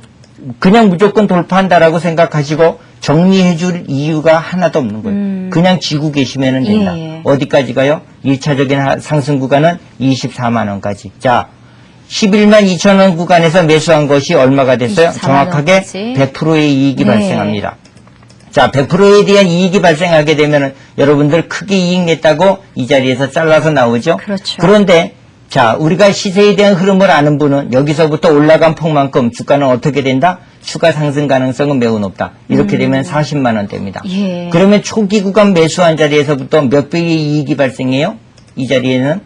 그냥 무조건 돌파한다라고 생각하시고 정리해줄 이유가 하나도 없는 거예요. 그냥 쥐고 계시면 된다. 예. 어디까지 가요? 1차적인 상승 구간은 24만 원까지. 자, 11만 2천 원 구간에서 매수한 것이 얼마가 됐어요? 24만 정확하게 원까지. 100%의 이익이 네. 발생합니다. 자, 100%에 대한 이익이 발생하게 되면 여러분들 크게 이익 냈다고 이 자리에서 잘라서 나오죠. 그렇죠. 그런데 자, 우리가 시세에 대한 흐름을 아는 분은 여기서부터 올라간 폭만큼 주가는 어떻게 된다? 추가 상승 가능성은 매우 높다. 이렇게 되면 40만 원대입니다. 예. 그러면 초기 구간 매수한 자리에서부터 몇 배의 이익이 발생해요? 이 자리에는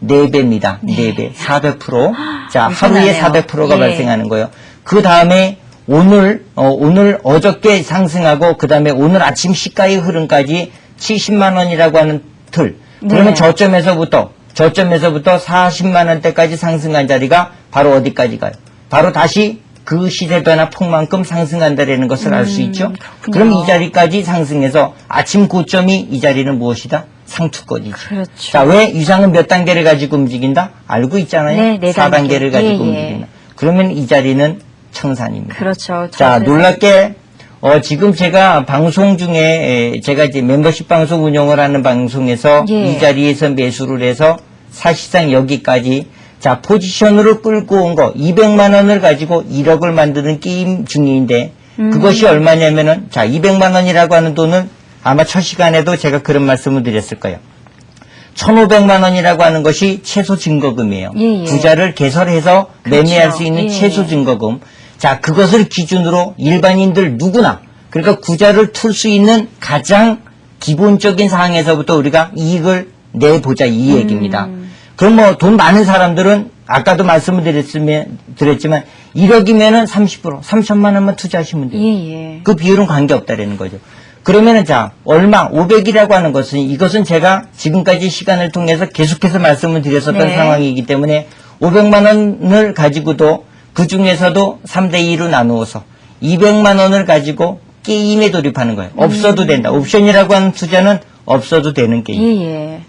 4배입니다. 네. 4배. 400%. 자, 엄청나네요. 하루에 400%가 예. 발생하는 거예요. 그 다음에 오늘 어저께 상승하고 그 다음에 오늘 아침 시가의 흐름까지 70만 원이라고 하는 틀. 그러면 네. 저점에서부터 40만 원대까지 상승한 자리가 바로 어디까지 가요? 바로 다시 그 시세 변화 폭만큼 상승한다라는 것을 알 수 있죠. 그렇군요. 그럼 이 자리까지 상승해서 아침 고점이 이 자리는 무엇이다? 상투권이죠. 그렇죠. 자, 왜 유상은 몇 단계를 가지고 움직인다? 알고 있잖아요. 네, 4단계를 가지고 예, 예. 움직인다. 그러면 이 자리는 청산입니다. 그렇죠. 자, 저도- 놀랍게 지금 제가 방송 중에 제가 이제 멤버십 방송 운영을 하는 방송에서 예. 이 자리에서 매수를 해서 사실상 여기까지 자, 포지션으로 끌고 온 거 200만 원을 가지고 1억을 만드는 게임 중인데 그것이 얼마냐면은 자, 200만 원이라고 하는 돈은 아마 첫 시간에도 제가 그런 말씀을 드렸을 거예요. 1,500만 원이라고 하는 것이 최소 증거금이에요. 예, 예. 부자를 개설해서 그렇죠. 매매할 수 있는 예. 최소 증거금. 자, 그것을 기준으로 일반인들 누구나 그러니까 구자를 틀 수 있는 가장 기본적인 사항에서부터 우리가 이익을 내보자 이 얘기입니다. 그럼 뭐 돈 많은 사람들은 아까도 말씀을 드렸지만 1억이면은 30%, 3천만 원만 투자하시면 돼요. 예, 예. 그 비율은 관계없다라는 거죠. 그러면은 자, 얼마 500이라고 하는 것은 이것은 제가 지금까지 시간을 통해서 계속해서 말씀을 드렸었던 네. 상황이기 때문에 500만 원을 가지고도 그 중에서도 3대 2로 나누어서 200만 원을 가지고 게임에 돌입하는 거예요. 없어도 된다. 옵션이라고 하는 투자는 없어도 되는 게임. 예, 예.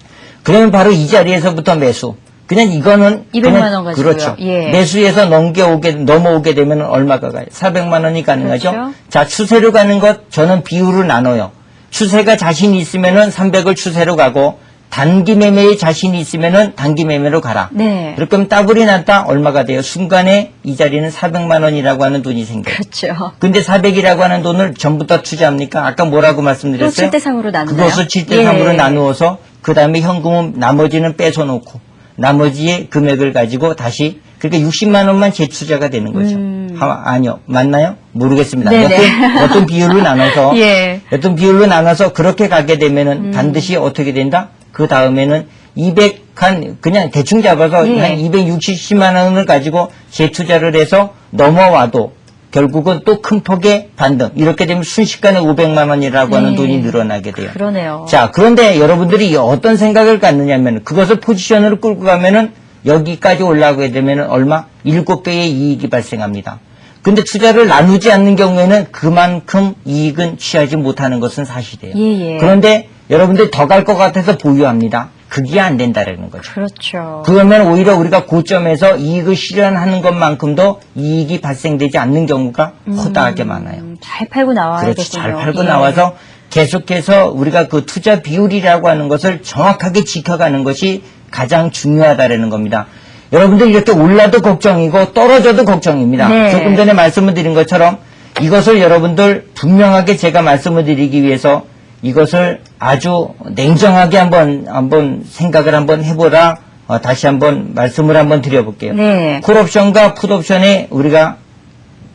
그러면 바로 이 자리에서부터 매수. 그냥 이거는 200만 그냥 원 가지고요. 그렇죠. 예. 매수해서 넘어오게 되면 얼마가 가요? 400만 원이 가능하죠. 그렇죠. 자, 추세로 가는 것 저는 비율을 나눠요. 추세가 자신이 있으면은 300을 추세로 가고 단기 매매에 자신이 있으면은 단기 매매로 가라. 네. 그럼 더블이 났다 얼마가 돼요? 순간에 이 자리는 400만 원이라고 하는 돈이 생겨요. 그렇죠. 근데 400이라고 하는 돈을 전부 다 투자합니까? 아까 뭐라고 말씀드렸어요? 또 7대 3으로 나누나요? 그것을 7대 3으로 예. 나누어서 그 다음에 현금은 나머지는 뺏어놓고 나머지의 금액을 가지고 다시 그러니까 60만 원만 재투자가 되는 거죠. 아니요. 맞나요? 모르겠습니다. 네네. 어떤 비율로 나눠서 예. 어떤 비율로 나눠서 그렇게 가게 되면은 반드시 어떻게 된다? 그 다음에는 200한 그냥 대충 잡아서 예. 한 260만 원을 가지고 재투자를 해서 넘어와도 결국은 또 큰 폭의 반등. 이렇게 되면 순식간에 500만 원이라고 하는 네. 돈이 늘어나게 돼요. 그러네요. 자, 그런데 여러분들이 어떤 생각을 갖느냐면 그것을 포지션으로 끌고 가면은 여기까지 올라가게 되면은 얼마? 7배의 이익이 발생합니다. 근데 투자를 나누지 않는 경우에는 그만큼 이익은 취하지 못하는 것은 사실이에요. 예, 예. 그런데 여러분들이 더 갈 것 같아서 보유합니다. 그게 안 된다라는 거죠. 그렇죠. 그러면 오히려 우리가 고점에서 이익을 실현하는 것만큼도 이익이 발생되지 않는 경우가 허다하게 많아요. 잘 팔고 나와야겠군요. 그렇죠. 잘 팔고 예. 나와서 계속해서 우리가 그 투자 비율이라고 하는 것을 정확하게 지켜가는 것이 가장 중요하다라는 겁니다. 여러분들 이렇게 올라도 걱정이고 떨어져도 걱정입니다. 네. 조금 전에 말씀을 드린 것처럼 이것을 여러분들 분명하게 제가 말씀을 드리기 위해서 이것을 아주 냉정하게 한번 생각을 한번 해보라. 다시 한번 말씀을 한번 드려볼게요. 네. 콜옵션과 풋옵션의 우리가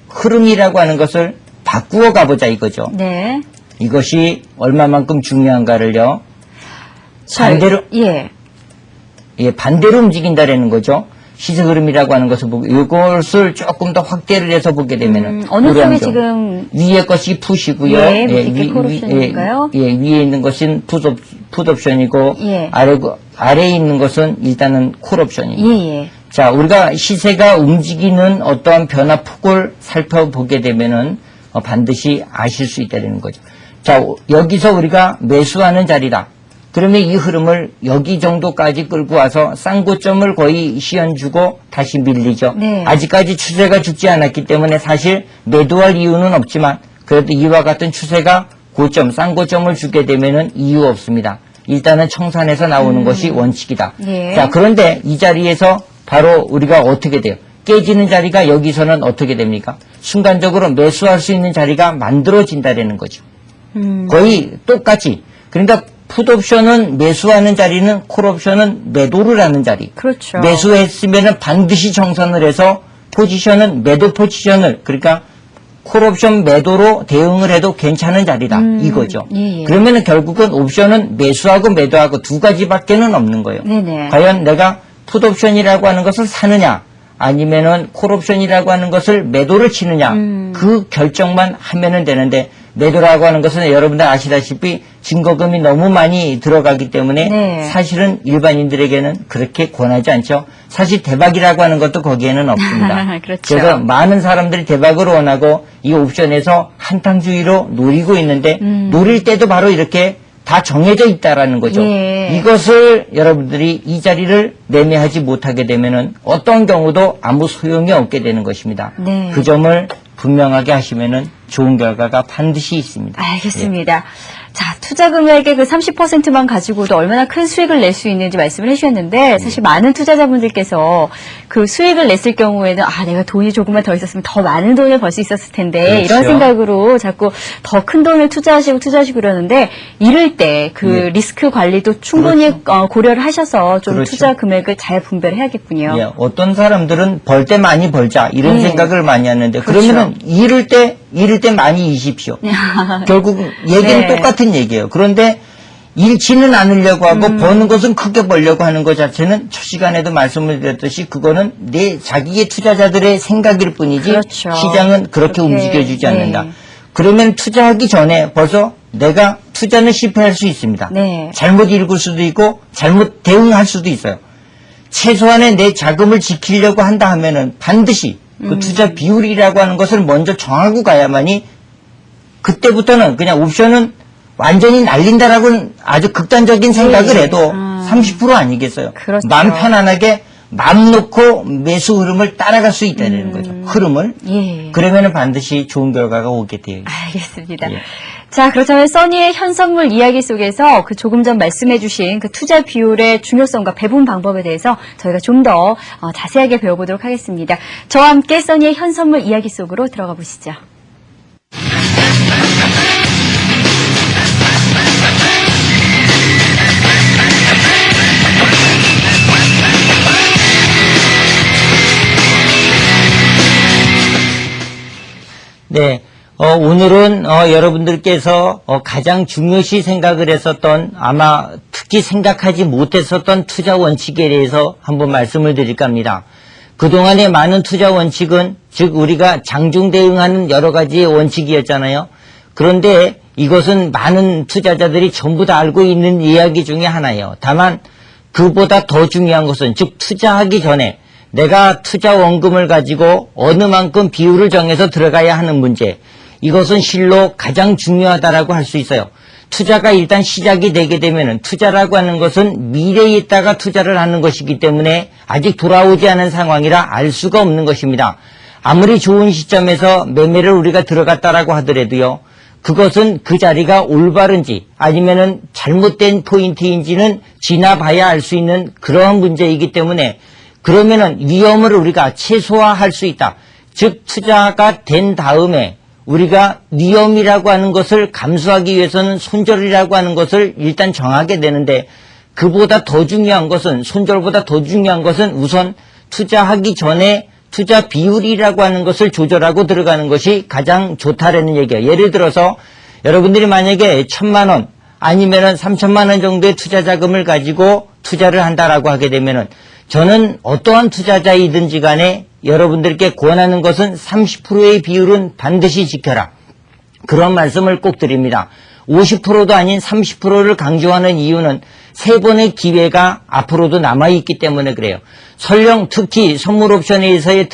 흐름이라고 하는 것을 바꾸어 가보자 이거죠. 네. 이것이 얼마만큼 중요한가를요. 자, 반대로 예. 반대로 움직인다라는 거죠. 시세 흐름이라고 하는 것을 보고 이것을 조금 더 확대를 해서 보게 되면은 어느 쪽에 노량정. 지금 위에 것이 푸시고요. 예, 밑에 콜옵션인가요? 위에 있는 것은 풋옵션이고 예. 아래에 있는 것은 일단은 콜옵션입니다. 예, 예. 자, 우리가 시세가 움직이는 어떠한 변화폭을 살펴보게 되면은 반드시 아실 수 있다는 거죠. 자, 여기서 우리가 매수하는 자리다. 그러면 이 흐름을 여기 정도까지 끌고 와서 쌍고점을 거의 시연주고 다시 밀리죠. 네. 아직까지 추세가 죽지 않았기 때문에 사실 매도할 이유는 없지만 그래도 이와 같은 추세가 고점, 쌍고점을 주게 되면은 이유 없습니다. 일단은 청산에서 나오는 것이 원칙이다. 예. 자, 그런데 이 자리에서 바로 우리가 어떻게 돼요? 깨지는 자리가 여기서는 어떻게 됩니까? 순간적으로 매수할 수 있는 자리가 만들어진다라는 거죠. 거의 똑같이. 그러니까 풋옵션은 매수하는 자리는 콜옵션은 매도를 하는 자리. 그렇죠. 매수했으면 반드시 정산을 해서 포지션은 매도 포지션을 그러니까 콜옵션 매도로 대응을 해도 괜찮은 자리다. 이거죠. 예, 예. 그러면 결국은 옵션은 매수하고 매도하고 두 가지밖에는 없는 거예요. 네네. 과연 내가 풋옵션이라고 하는 것을 사느냐 아니면은 콜옵션이라고 하는 것을 매도를 치느냐 그 결정만 하면은 되는데 매도라고 하는 것은 여러분들 아시다시피 증거금이 너무 많이 들어가기 때문에 네. 사실은 일반인들에게는 그렇게 권하지 않죠. 사실 대박이라고 하는 것도 거기에는 없습니다. 그렇죠. 그래서 많은 사람들이 대박을 원하고 이 옵션에서 한탕주의로 노리고 있는데 노릴 때도 바로 이렇게 다 정해져 있다라는 거죠. 예. 이것을 여러분들이 이 자리를 매매하지 못하게 되면은 어떤 경우도 아무 소용이 없게 되는 것입니다. 네. 그 점을 분명하게 하시면은 좋은 결과가 반드시 있습니다. 알겠습니다. 자, 투자 금액의 그 30%만 가지고도 얼마나 큰 수익을 낼 수 있는지 말씀을 해주셨는데 사실 많은 투자자분들께서 그 수익을 냈을 경우에는 내가 돈이 조금만 더 있었으면 더 많은 돈을 벌 수 있었을 텐데 그렇죠. 이런 생각으로 자꾸 더 큰 돈을 투자하시고 그러는데 이럴 때 그 예. 리스크 관리도 충분히 고려를 하셔서 좀 그렇죠. 투자 금액을 잘 분배를 해야겠군요. 예, 어떤 사람들은 벌 때 많이 벌자 이런 네. 생각을 많이 하는데 그렇죠. 그러면은 잃을 때 많이 이십시오. 결국 얘기는 네. 똑같은 얘기예요. 그런데 잃지는 않으려고 하고 버는 것은 크게 벌려고 하는 것 자체는 첫 시간에도 말씀을 드렸듯이 그거는 자기의 투자자들의 생각일 뿐이지 그렇죠. 시장은 그렇게 움직여주지 않는다. 네. 그러면 투자하기 전에 벌써 내가 투자는 실패할 수 있습니다. 네. 잘못 읽을 수도 있고 잘못 대응할 수도 있어요. 최소한의 내 자금을 지키려고 한다 하면은 반드시 그 투자 비율이라고 하는 것을 먼저 정하고 가야만이 그때부터는 그냥 옵션은 완전히 날린다라고는 아주 극단적인 생각을 예. 해도 30% 아니겠어요. 그렇죠. 마음 편안하게 마음 놓고 매수 흐름을 따라갈 수 있다는 거죠. 흐름을. 예. 그러면은 반드시 좋은 결과가 오게 돼요. 알겠습니다. 예. 자, 그렇다면 써니의 현선물 이야기 속에서 그 조금 전 말씀해주신 그 투자 비율의 중요성과 배분 방법에 대해서 저희가 좀 더 자세하게 배워보도록 하겠습니다. 저와 함께 써니의 현선물 이야기 속으로 들어가 보시죠. 네. 오늘은 여러분들께서 가장 중요시 생각을 했었던 아마 특히 생각하지 못했었던 투자 원칙에 대해서 한번 말씀을 드릴까 합니다. 그동안의 많은 투자 원칙은 즉 우리가 장중 대응하는 여러 가지의 원칙이었잖아요. 그런데 이것은 많은 투자자들이 전부 다 알고 있는 이야기 중에 하나예요. 다만 그보다 더 중요한 것은 즉 투자하기 전에 내가 투자 원금을 가지고 어느 만큼 비율을 정해서 들어가야 하는 문제. 이것은 실로 가장 중요하다라고 할 수 있어요. 투자가 일단 시작이 되게 되면은 투자라고 하는 것은 미래에 있다가 투자를 하는 것이기 때문에 아직 돌아오지 않은 상황이라 알 수가 없는 것입니다. 아무리 좋은 시점에서 매매를 우리가 들어갔다라고 하더라도요. 그것은 그 자리가 올바른지 아니면은 잘못된 포인트인지는 지나봐야 알 수 있는 그러한 문제이기 때문에 그러면은 위험을 우리가 최소화할 수 있다. 즉 투자가 된 다음에 우리가 위험이라고 하는 것을 감수하기 위해서는 손절이라고 하는 것을 일단 정하게 되는데 그보다 더 중요한 것은 손절보다 더 중요한 것은 우선 투자하기 전에 투자 비율이라고 하는 것을 조절하고 들어가는 것이 가장 좋다라는 얘기예요. 예를 들어서 여러분들이 만약에 1,000만 원 아니면은 3,000만 원 정도의 투자 자금을 가지고 투자를 한다라고 하게 되면은 저는 어떠한 투자자이든지 간에 여러분들께 권하는 것은 30%의 비율은 반드시 지켜라. 그런 말씀을 꼭 드립니다. 50%도 아닌 30%를 강조하는 이유는 세 번의 기회가 앞으로도 남아있기 때문에 그래요. 설령 특히 선물 옵션에서의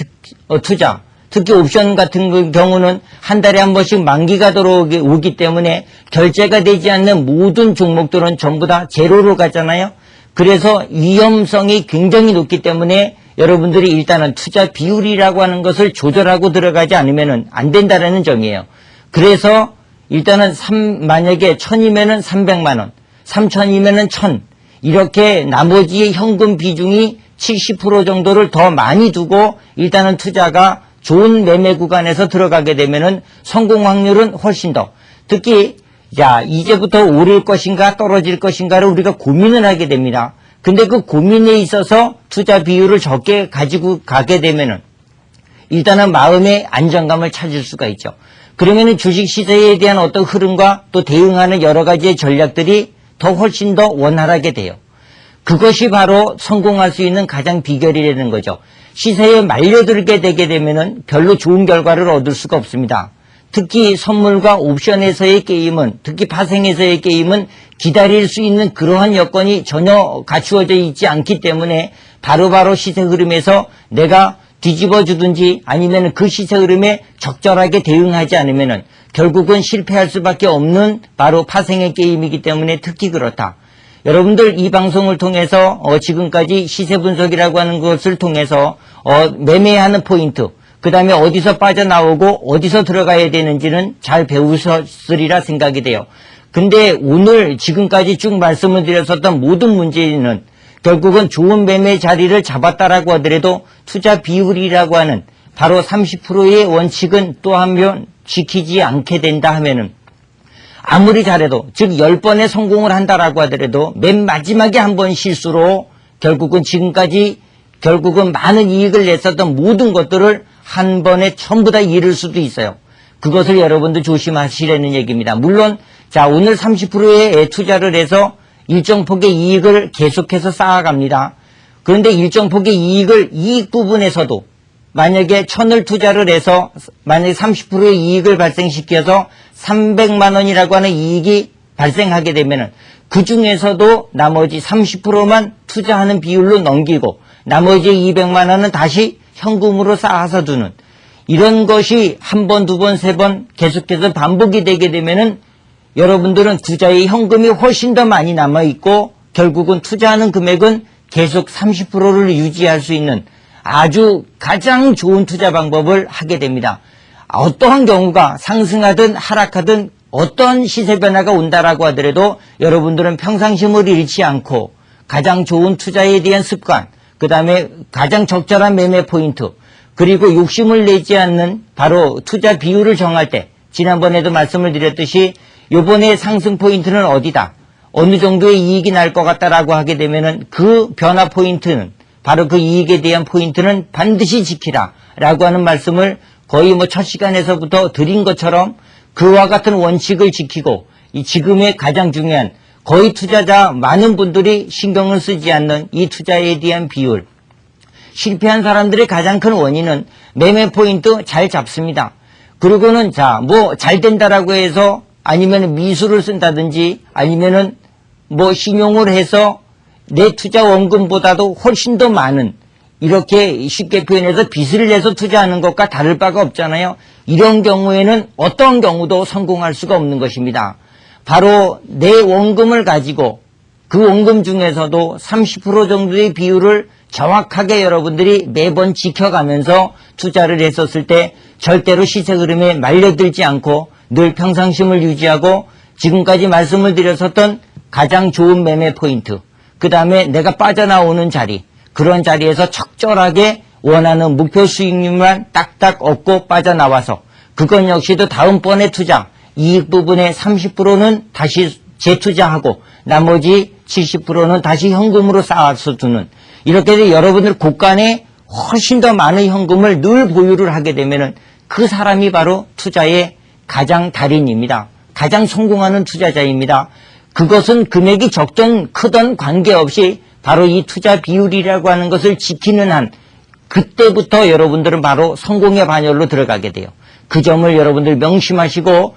투자, 특히 옵션 같은 경우는 한 달에 한 번씩 만기가 들어오기 때문에 결제가 되지 않는 모든 종목들은 전부 다 제로로 가잖아요. 그래서 위험성이 굉장히 높기 때문에 여러분들이 일단은 투자 비율이라고 하는 것을 조절하고 들어가지 않으면 안 된다는 점이에요. 그래서 일단은 만약에 1,000이면은 300만 원, 3,000이면은 1,000 이렇게 나머지의 현금 비중이 70% 정도를 더 많이 두고 일단은 투자가 좋은 매매 구간에서 들어가게 되면은 성공 확률은 훨씬 더 특히 자, 이제부터 오를 것인가 떨어질 것인가를 우리가 고민을 하게 됩니다. 근데 그 고민에 있어서 투자 비율을 적게 가지고 가게 되면은 일단은 마음의 안정감을 찾을 수가 있죠. 그러면은 주식 시세에 대한 어떤 흐름과 또 대응하는 여러 가지의 전략들이 더 훨씬 더 원활하게 돼요. 그것이 바로 성공할 수 있는 가장 비결이라는 거죠. 시세에 말려들게 되게 되면은 별로 좋은 결과를 얻을 수가 없습니다. 특히 선물과 옵션에서의 게임은, 특히 파생에서의 게임은 기다릴 수 있는 그러한 여건이 전혀 갖추어져 있지 않기 때문에 바로바로 시세 흐름에서 내가 뒤집어 주든지 아니면 그 시세 흐름에 적절하게 대응하지 않으면은 결국은 실패할 수밖에 없는 바로 파생의 게임이기 때문에 특히 그렇다. 여러분들 이 방송을 통해서 지금까지 시세 분석이라고 하는 것을 통해서 매매하는 포인트, 그 다음에 어디서 빠져나오고 어디서 들어가야 되는지는 잘 배우셨으리라 생각이 돼요. 근데 오늘 지금까지 쭉 말씀을 드렸었던 모든 문제는 결국은 좋은 매매 자리를 잡았다라고 하더라도 투자 비율이라고 하는 바로 30%의 원칙은 또 한 번 지키지 않게 된다 하면은 아무리 잘해도, 즉 10번의 성공을 한다라고 하더라도 맨 마지막에 한 번 실수로 결국은 지금까지 결국은 많은 이익을 냈었던 모든 것들을 한 번에 전부 다 잃을 수도 있어요. 그것을 여러분도 조심하시라는 얘기입니다. 물론 자, 오늘 30%의 투자를 해서 일정 폭의 이익을 계속해서 쌓아갑니다. 그런데 일정 폭의 이익 부분에서도 만약에 1000을 투자를 해서 만약에 30%의 이익을 발생시켜서 300만 원이라고 하는 이익이 발생하게 되면은 그 중에서도 나머지 30%만 투자하는 비율로 넘기고 나머지 200만 원은 다시 현금으로 쌓아서 두는 이런 것이 한 번, 두 번, 세 번 계속해서 반복이 되게 되면은 여러분들은 투자의 현금이 훨씬 더 많이 남아있고 결국은 투자하는 금액은 계속 30%를 유지할 수 있는 아주 가장 좋은 투자 방법을 하게 됩니다. 어떠한 경우가 상승하든 하락하든 어떤 시세 변화가 온다라고 하더라도 여러분들은 평상심을 잃지 않고 가장 좋은 투자에 대한 습관, 그 다음에 가장 적절한 매매 포인트, 그리고 욕심을 내지 않는 바로 투자 비율을 정할 때 지난번에도 말씀을 드렸듯이 요번에 상승 포인트는 어디다, 어느 정도의 이익이 날 것 같다라고 하게 되면은 그 변화 포인트는 바로 그 이익에 대한 포인트는 반드시 지키라 라고 하는 말씀을 거의 첫 시간에서부터 드린 것처럼 그와 같은 원칙을 지키고 이 지금의 가장 중요한 거의 투자자 많은 분들이 신경을 쓰지 않는 이 투자에 대한 비율, 실패한 사람들의 가장 큰 원인은 매매 포인트 잘 잡습니다. 그리고는 잘 된다라고 해서 아니면 미수를 쓴다든지 아니면은 신용을 해서 내 투자 원금보다도 훨씬 더 많은, 이렇게 쉽게 표현해서 빚을 내서 투자하는 것과 다를 바가 없잖아요. 이런 경우에는 어떤 경우도 성공할 수가 없는 것입니다. 바로 내 원금을 가지고 그 원금 중에서도 30% 정도의 비율을 정확하게 여러분들이 매번 지켜가면서 투자를 했었을 때 절대로 시세 흐름에 말려들지 않고 늘 평상심을 유지하고 지금까지 말씀을 드렸었던 가장 좋은 매매 포인트, 그 다음에 내가 빠져나오는 자리, 그런 자리에서 적절하게 원하는 목표 수익률만 딱딱 얻고 빠져나와서 그건 역시도 다음번에 투자, 이익 부분의 30%는 다시 재투자하고 나머지 70%는 다시 현금으로 쌓아서 두는, 이렇게 해서 여러분들 곳간에 훨씬 더 많은 현금을 늘 보유를 하게 되면은 그 사람이 바로 투자의 가장 달인입니다. 가장 성공하는 투자자입니다. 그것은 금액이 적든 크든 관계없이 바로 이 투자 비율이라고 하는 것을 지키는 한 그때부터 여러분들은 바로 성공의 반열로 들어가게 돼요. 그 점을 여러분들 명심하시고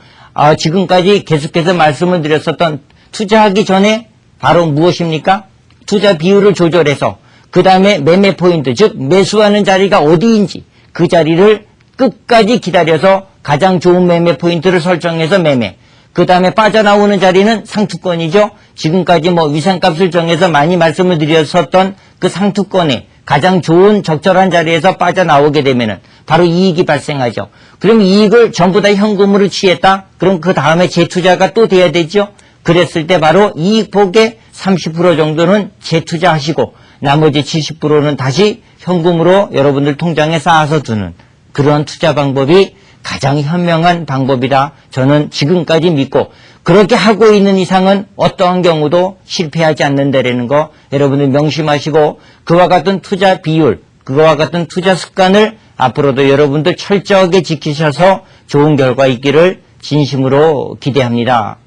지금까지 계속해서 말씀을 드렸었던 투자하기 전에 바로 무엇입니까? 투자 비율을 조절해서 그 다음에 매매 포인트, 즉 매수하는 자리가 어디인지 그 자리를 끝까지 기다려서 가장 좋은 매매 포인트를 설정해서 매매, 그 다음에 빠져나오는 자리는 상투권이죠. 지금까지 위상값을 정해서 많이 말씀을 드렸었던 그 상투권에 가장 좋은 적절한 자리에서 빠져나오게 되면은 바로 이익이 발생하죠. 그럼 이익을 전부 다 현금으로 취했다? 그럼 그 다음에 재투자가 또 돼야 되죠. 그랬을 때 바로 이익 폭의 30% 정도는 재투자하시고 나머지 70%는 다시 현금으로 여러분들 통장에 쌓아서 두는 그런 투자 방법이 가장 현명한 방법이다. 저는 지금까지 믿고 그렇게 하고 있는 이상은 어떠한 경우도 실패하지 않는다라는 거 여러분들 명심하시고 그와 같은 투자 비율, 그와 같은 투자 습관을 앞으로도 여러분들 철저하게 지키셔서 좋은 결과 있기를 진심으로 기대합니다.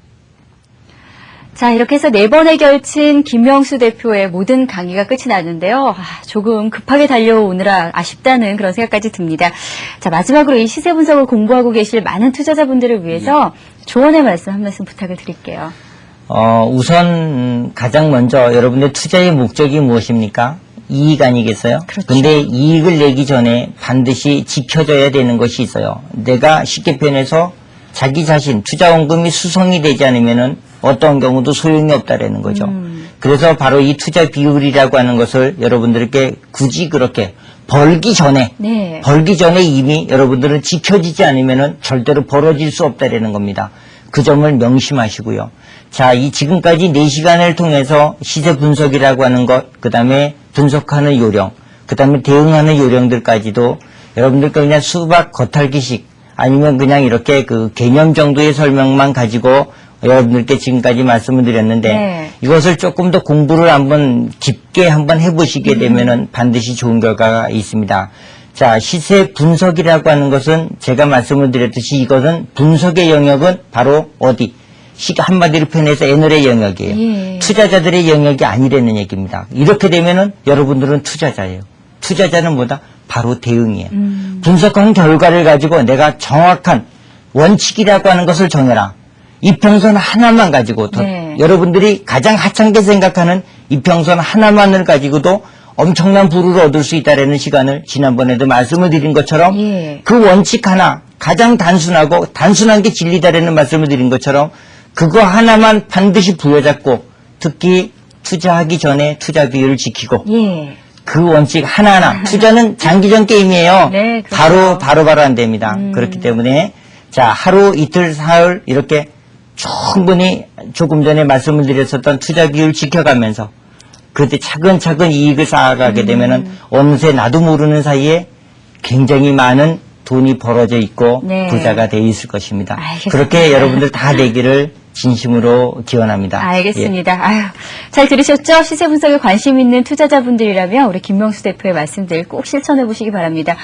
자, 이렇게 해서 4번에 결친 김명수 대표의 모든 강의가 끝이 났는데요. 조금 급하게 달려오느라 아쉽다는 그런 생각까지 듭니다. 자, 마지막으로 이 시세 분석을 공부하고 계실 많은 투자자분들을 위해서 조언의 말씀 한 말씀 부탁을 드릴게요. 우선 가장 먼저 여러분들 투자의 목적이 무엇입니까? 이익 아니겠어요? 그렇죠. 근데 이익을 내기 전에 반드시 지켜져야 되는 것이 있어요. 내가 쉽게 표현해서 자기 자신 투자원금이 수성이 되지 않으면은 어떤 경우도 소용이 없다라는 거죠. 그래서 바로 이 투자 비율이라고 하는 것을 여러분들께 굳이 그렇게 벌기 전에 이미 여러분들은 지켜지지 않으면은 절대로 벌어질 수 없다라는 겁니다. 그 점을 명심하시고요. 자, 이 지금까지 4시간을 통해서 시세 분석이라고 하는 것, 그 다음에 분석하는 요령, 그 다음에 대응하는 요령들까지도 여러분들께 그냥 수박 겉핥기식 아니면 그냥 이렇게 그 개념 정도의 설명만 가지고 여러분들께 지금까지 말씀을 드렸는데 이것을 조금 더 공부를 한번 깊게 한번 해보시게 되면은 반드시 좋은 결과가 있습니다. 자, 시세 분석이라고 하는 것은 제가 말씀을 드렸듯이 이것은 분석의 영역은 바로 어디? 한마디로 표현해서 애널의 영역이에요. 투자자들의 영역이 아니라는 얘기입니다. 이렇게 되면은 여러분들은 투자자예요. 투자자는 뭐다? 바로 대응이에요. 분석한 결과를 가지고 내가 정확한 원칙이라고 하는 것을 정해라. 이평선 하나만 가지고 여러분들이 가장 하찮게 생각하는 이평선 하나만을 가지고도 엄청난 부를 얻을 수 있다라는 시간을 지난번에도 말씀을 드린 것처럼 그 원칙 하나 가장 단순하고 단순한 게 진리다라는 말씀을 드린 것처럼 그거 하나만 반드시 부여잡고 특히 투자하기 전에 투자 비율을 지키고 그 원칙 하나하나 투자는 장기전 게임이에요. 바로 안 됩니다. 그렇기 때문에 자, 하루 이틀 사흘 이렇게 충분히 조금 전에 말씀을 드렸었던 투자 비율 지켜가면서 그때 차근차근 이익을 쌓아가게 되면은 어느새 나도 모르는 사이에 굉장히 많은 돈이 벌어져 있고 부자가 돼 있을 것입니다. 알겠습니다. 그렇게 여러분들 다 되기를 진심으로 기원합니다. 알겠습니다. 아유, 잘 들으셨죠? 시세 분석에 관심 있는 투자자분들이라면 우리 김명수 대표의 말씀들 꼭 실천해 보시기 바랍니다.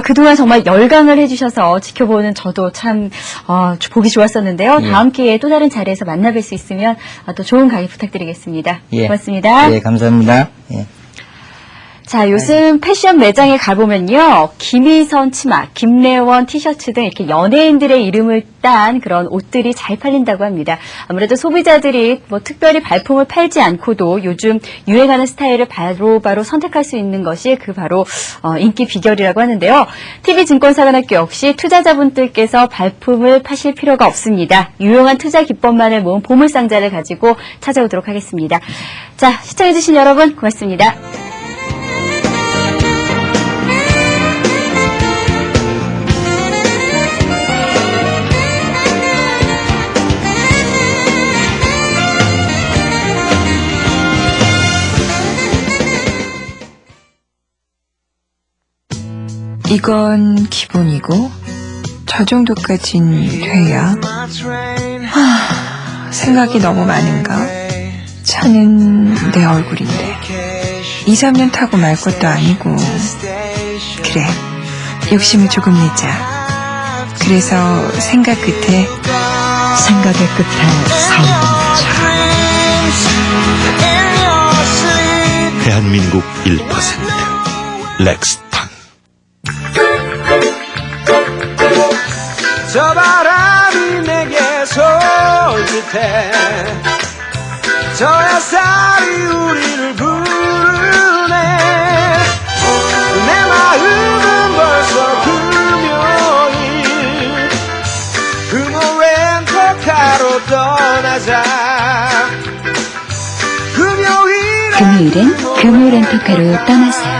그동안 정말 열강을 해주셔서 지켜보는 저도 참 보기 좋았었는데요. 다음 기회에 또 다른 자리에서 만나뵐 수 있으면 또 좋은 강의 부탁드리겠습니다. 고맙습니다. 감사합니다. 자, 요즘 패션 매장에 가보면요. 김희선 치마, 김래원 티셔츠 등 이렇게 연예인들의 이름을 딴 그런 옷들이 잘 팔린다고 합니다. 아무래도 소비자들이 특별히 발품을 팔지 않고도 요즘 유행하는 스타일을 바로 선택할 수 있는 것이 바로 인기 비결이라고 하는데요. TV증권사관학교 역시 투자자분들께서 발품을 파실 필요가 없습니다. 유용한 투자 기법만을 모은 보물상자를 가지고 찾아오도록 하겠습니다. 자, 시청해주신 여러분 고맙습니다. 이건 기본이고 저 정도까진 돼야 생각이 너무 많은가? 차는 내 얼굴인데 2, 3년 타고 말 것도 아니고 그래 욕심을 조금 내자. 그래서 생각 끝에 생각의 끝에 성공차. 대한민국 1% 렉스턴. 저 바람이 내게 솔깃해 저 햇살이 우리를 부르네 내 마음은 벌써 금요일 렌터카로 떠나자 금요일엔 금요 렌터카로 떠나세요.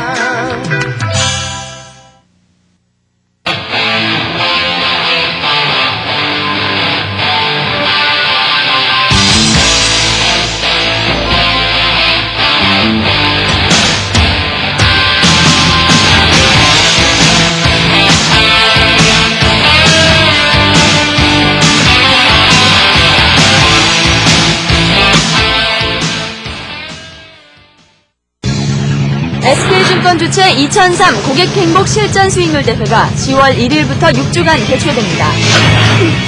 주최 2003 고객행복 실전 수익률 대회가 10월 1일부터 6주간 개최됩니다.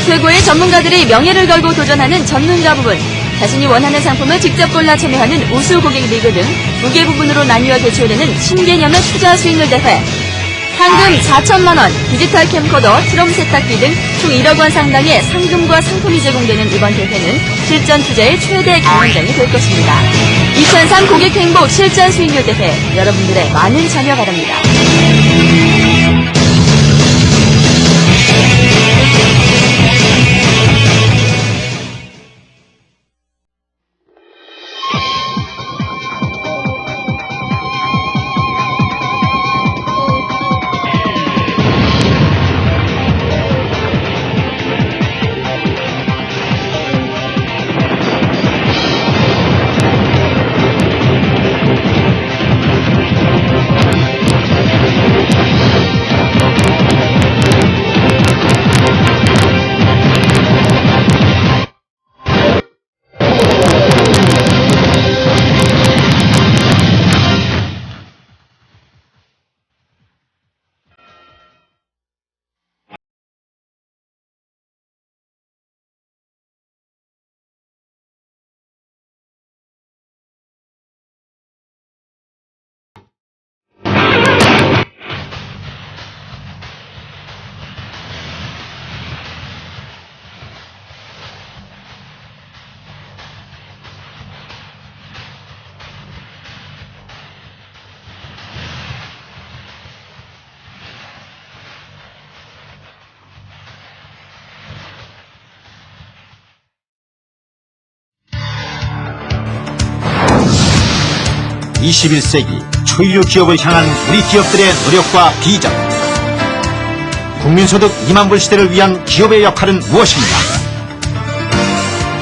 최고의 전문가들이 명예를 걸고 도전하는 전문가 부분, 자신이 원하는 상품을 직접 골라 참여하는 우수 고객 리그 등 두 개 부분으로 나뉘어 개최되는 신개념의 투자 수익률 대회. 상금 4천만 원, 디지털 캠코더, 트럼 세탁기 등 총 1억 원 상당의 상금과 상품이 제공되는 이번 대회는 실전 투자의 최대 경연장이 될 것입니다. 2003 고객행복 실전 수익률 대회, 여러분들의 많은 참여 바랍니다. (21세기) 초일류 기업을 향한 우리 기업들의 노력과 비전. 국민소득 2만 불 시대를 위한 기업의 역할은 무엇인가?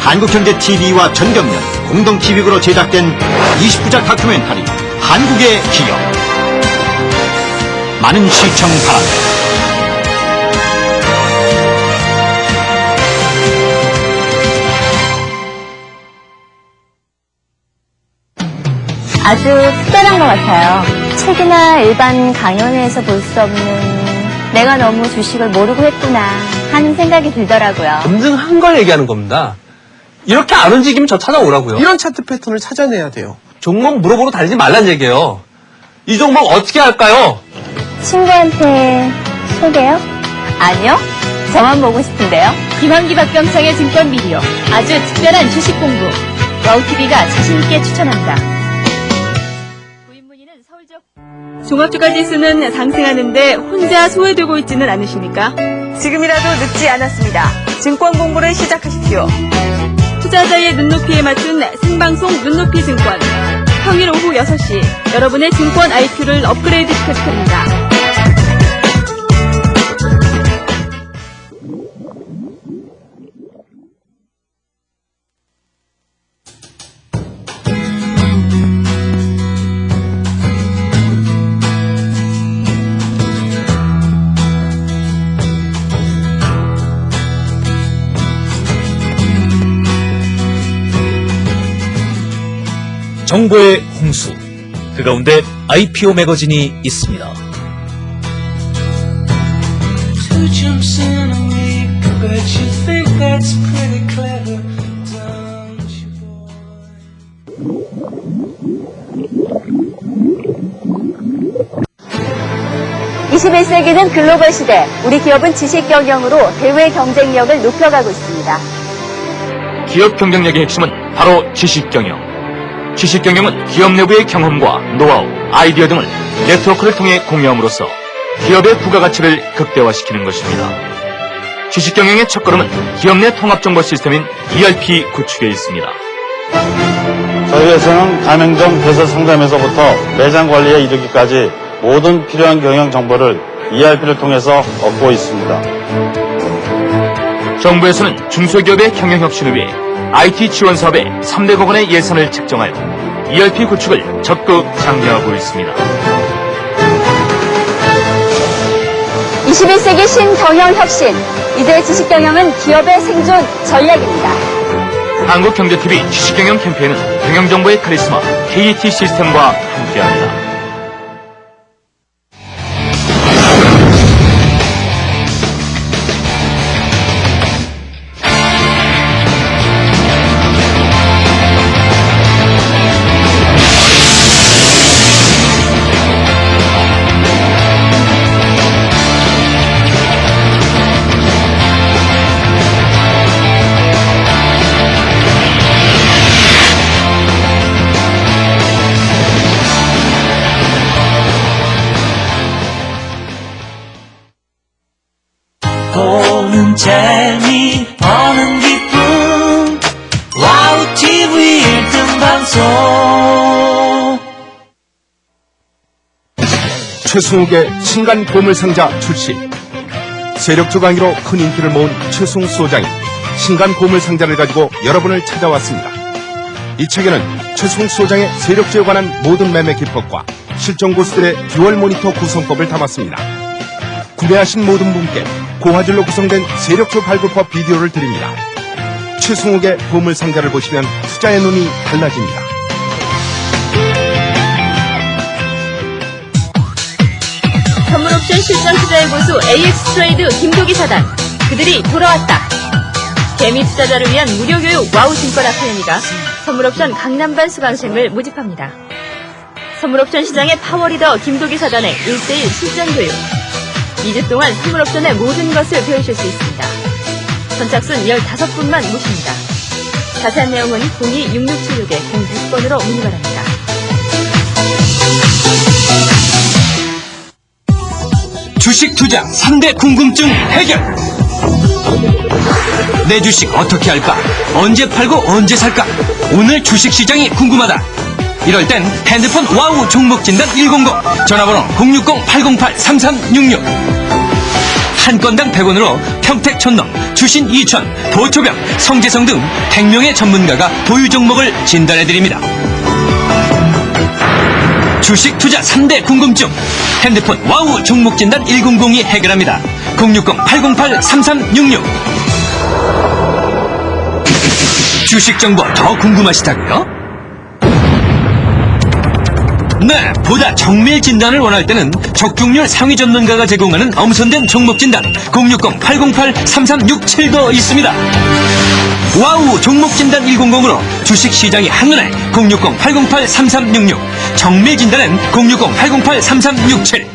한국경제TV와 전경련 공동기획으로 제작된 20부작 다큐멘터리 한국의 기업. 많은 시청 바랍니다. 아주 특별한 것 같아요. 책이나 일반 강연에서 볼 수 없는 내가 너무 주식을 모르고 했구나 하는 생각이 들더라고요. 검증한 걸 얘기하는 겁니다. 이렇게 안 움직이면 저 찾아오라고요. 이런 차트 패턴을 찾아내야 돼요. 종목 물어보러 다니지 말란 얘기예요. 이 종목 어떻게 할까요? 친구한테 소개요? 아니요. 저만 보고 싶은데요. 김환기 박병창의 증권 비디오. 아주 특별한 주식 공부. 와우TV가 자신있게 추천합니다. 종합주가 지수는 상승하는데 혼자 소외되고 있지는 않으십니까? 지금이라도 늦지 않았습니다. 증권 공부를 시작하십시오. 투자자의 눈높이에 맞춘 생방송 눈높이 증권. 평일 오후 6시 여러분의 증권 IQ를 업그레이드 시켜드립니다. 정보의 홍수, 그 가운데 IPO 매거진이 있습니다. (21세기는) 글로벌 시대. 우리 기업은 지식 경영으로 대외 경쟁력을 높여가고 있습니다. 기업 경쟁력의 핵심은 바로 지식 경영. 지식 경영은 기업 내부의 경험과 노하우, 아이디어 등을 네트워크를 통해 공유함으로써 기업의 부가가치를 극대화시키는 것입니다. 지식 경영의 첫걸음은 기업 내 통합정보 시스템인 ERP 구축에 있습니다. 저희 회사는 가맹점 개설 상담에서부터 매장 관리에 이르기까지 모든 필요한 경영 정보를 ERP를 통해서 얻고 있습니다. 정부에서는 중소기업의 경영혁신을 위해 IT 지원 사업에 300억 원의 예산을 책정하여 ERP 구축을 적극 장려하고 있습니다. 21세기 신경영혁신. 이제 지식경영은 기업의 생존 전략입니다. 한국경제TV 지식경영 캠페인은 경영정보의 카리스마 KT 시스템과 함께합니다. 재미 버는 기쁨 와우 TV 1등 방송. 최승욱의 신간 보물상자 출시. 세력주 강의로 큰 인기를 모은 최승욱 소장이 신간 보물상자를 가지고 여러분을 찾아왔습니다. 이 책에는 최승욱 소장의 세력주에 관한 모든 매매 기법과 실전 고수들의 듀얼 모니터 구성법을 담았습니다. 구매하신 모든 분께 고화질로 구성된 세력주 발굴법 비디오를 드립니다. 최승욱의 보물상자를 보시면 투자의 눈이 달라집니다. 선물옵션 실전 투자의 고수 AX트레이드 김도기 사단, 그들이 돌아왔다. 개미 투자자를 위한 무료 교육 와우증권 아카데미가 선물옵션 강남반 수강생을 모집합니다. 선물옵션 시장의 파워리더 김도기 사단의 1대1 실전 교육. 2주 동안 선물옵션의 모든 것을 배우실 수 있습니다. 선착순 15분만 모십니다. 자세한 내용은 02-6676-06번으로 문의 바랍니다. 주식 투자 3대 궁금증 해결. 내 주식 어떻게 할까? 언제 팔고 언제 살까? 오늘 주식 시장이 궁금하다. 이럴 땐 핸드폰 와우 종목 진단 100, 전화번호 060-808-3366. 한 건당 100원으로 평택 촌놈, 주신 이천, 도초병, 성재성 등 100명의 전문가가 보유 종목을 진단해드립니다. 주식 투자 3대 궁금증. 핸드폰 와우 종목 진단 100이 해결합니다. 060-808-3366. 주식 정보 더 궁금하시다고요? 네, 보다 정밀 진단을 원할 때는 적중률 상위 전문가가 제공하는 엄선된 종목 진단 060-808-3367도 있습니다. 와우 종목 진단 100으로 주식 시장이 한눈에 060-808-3366. 정밀 진단은 060-808-3367.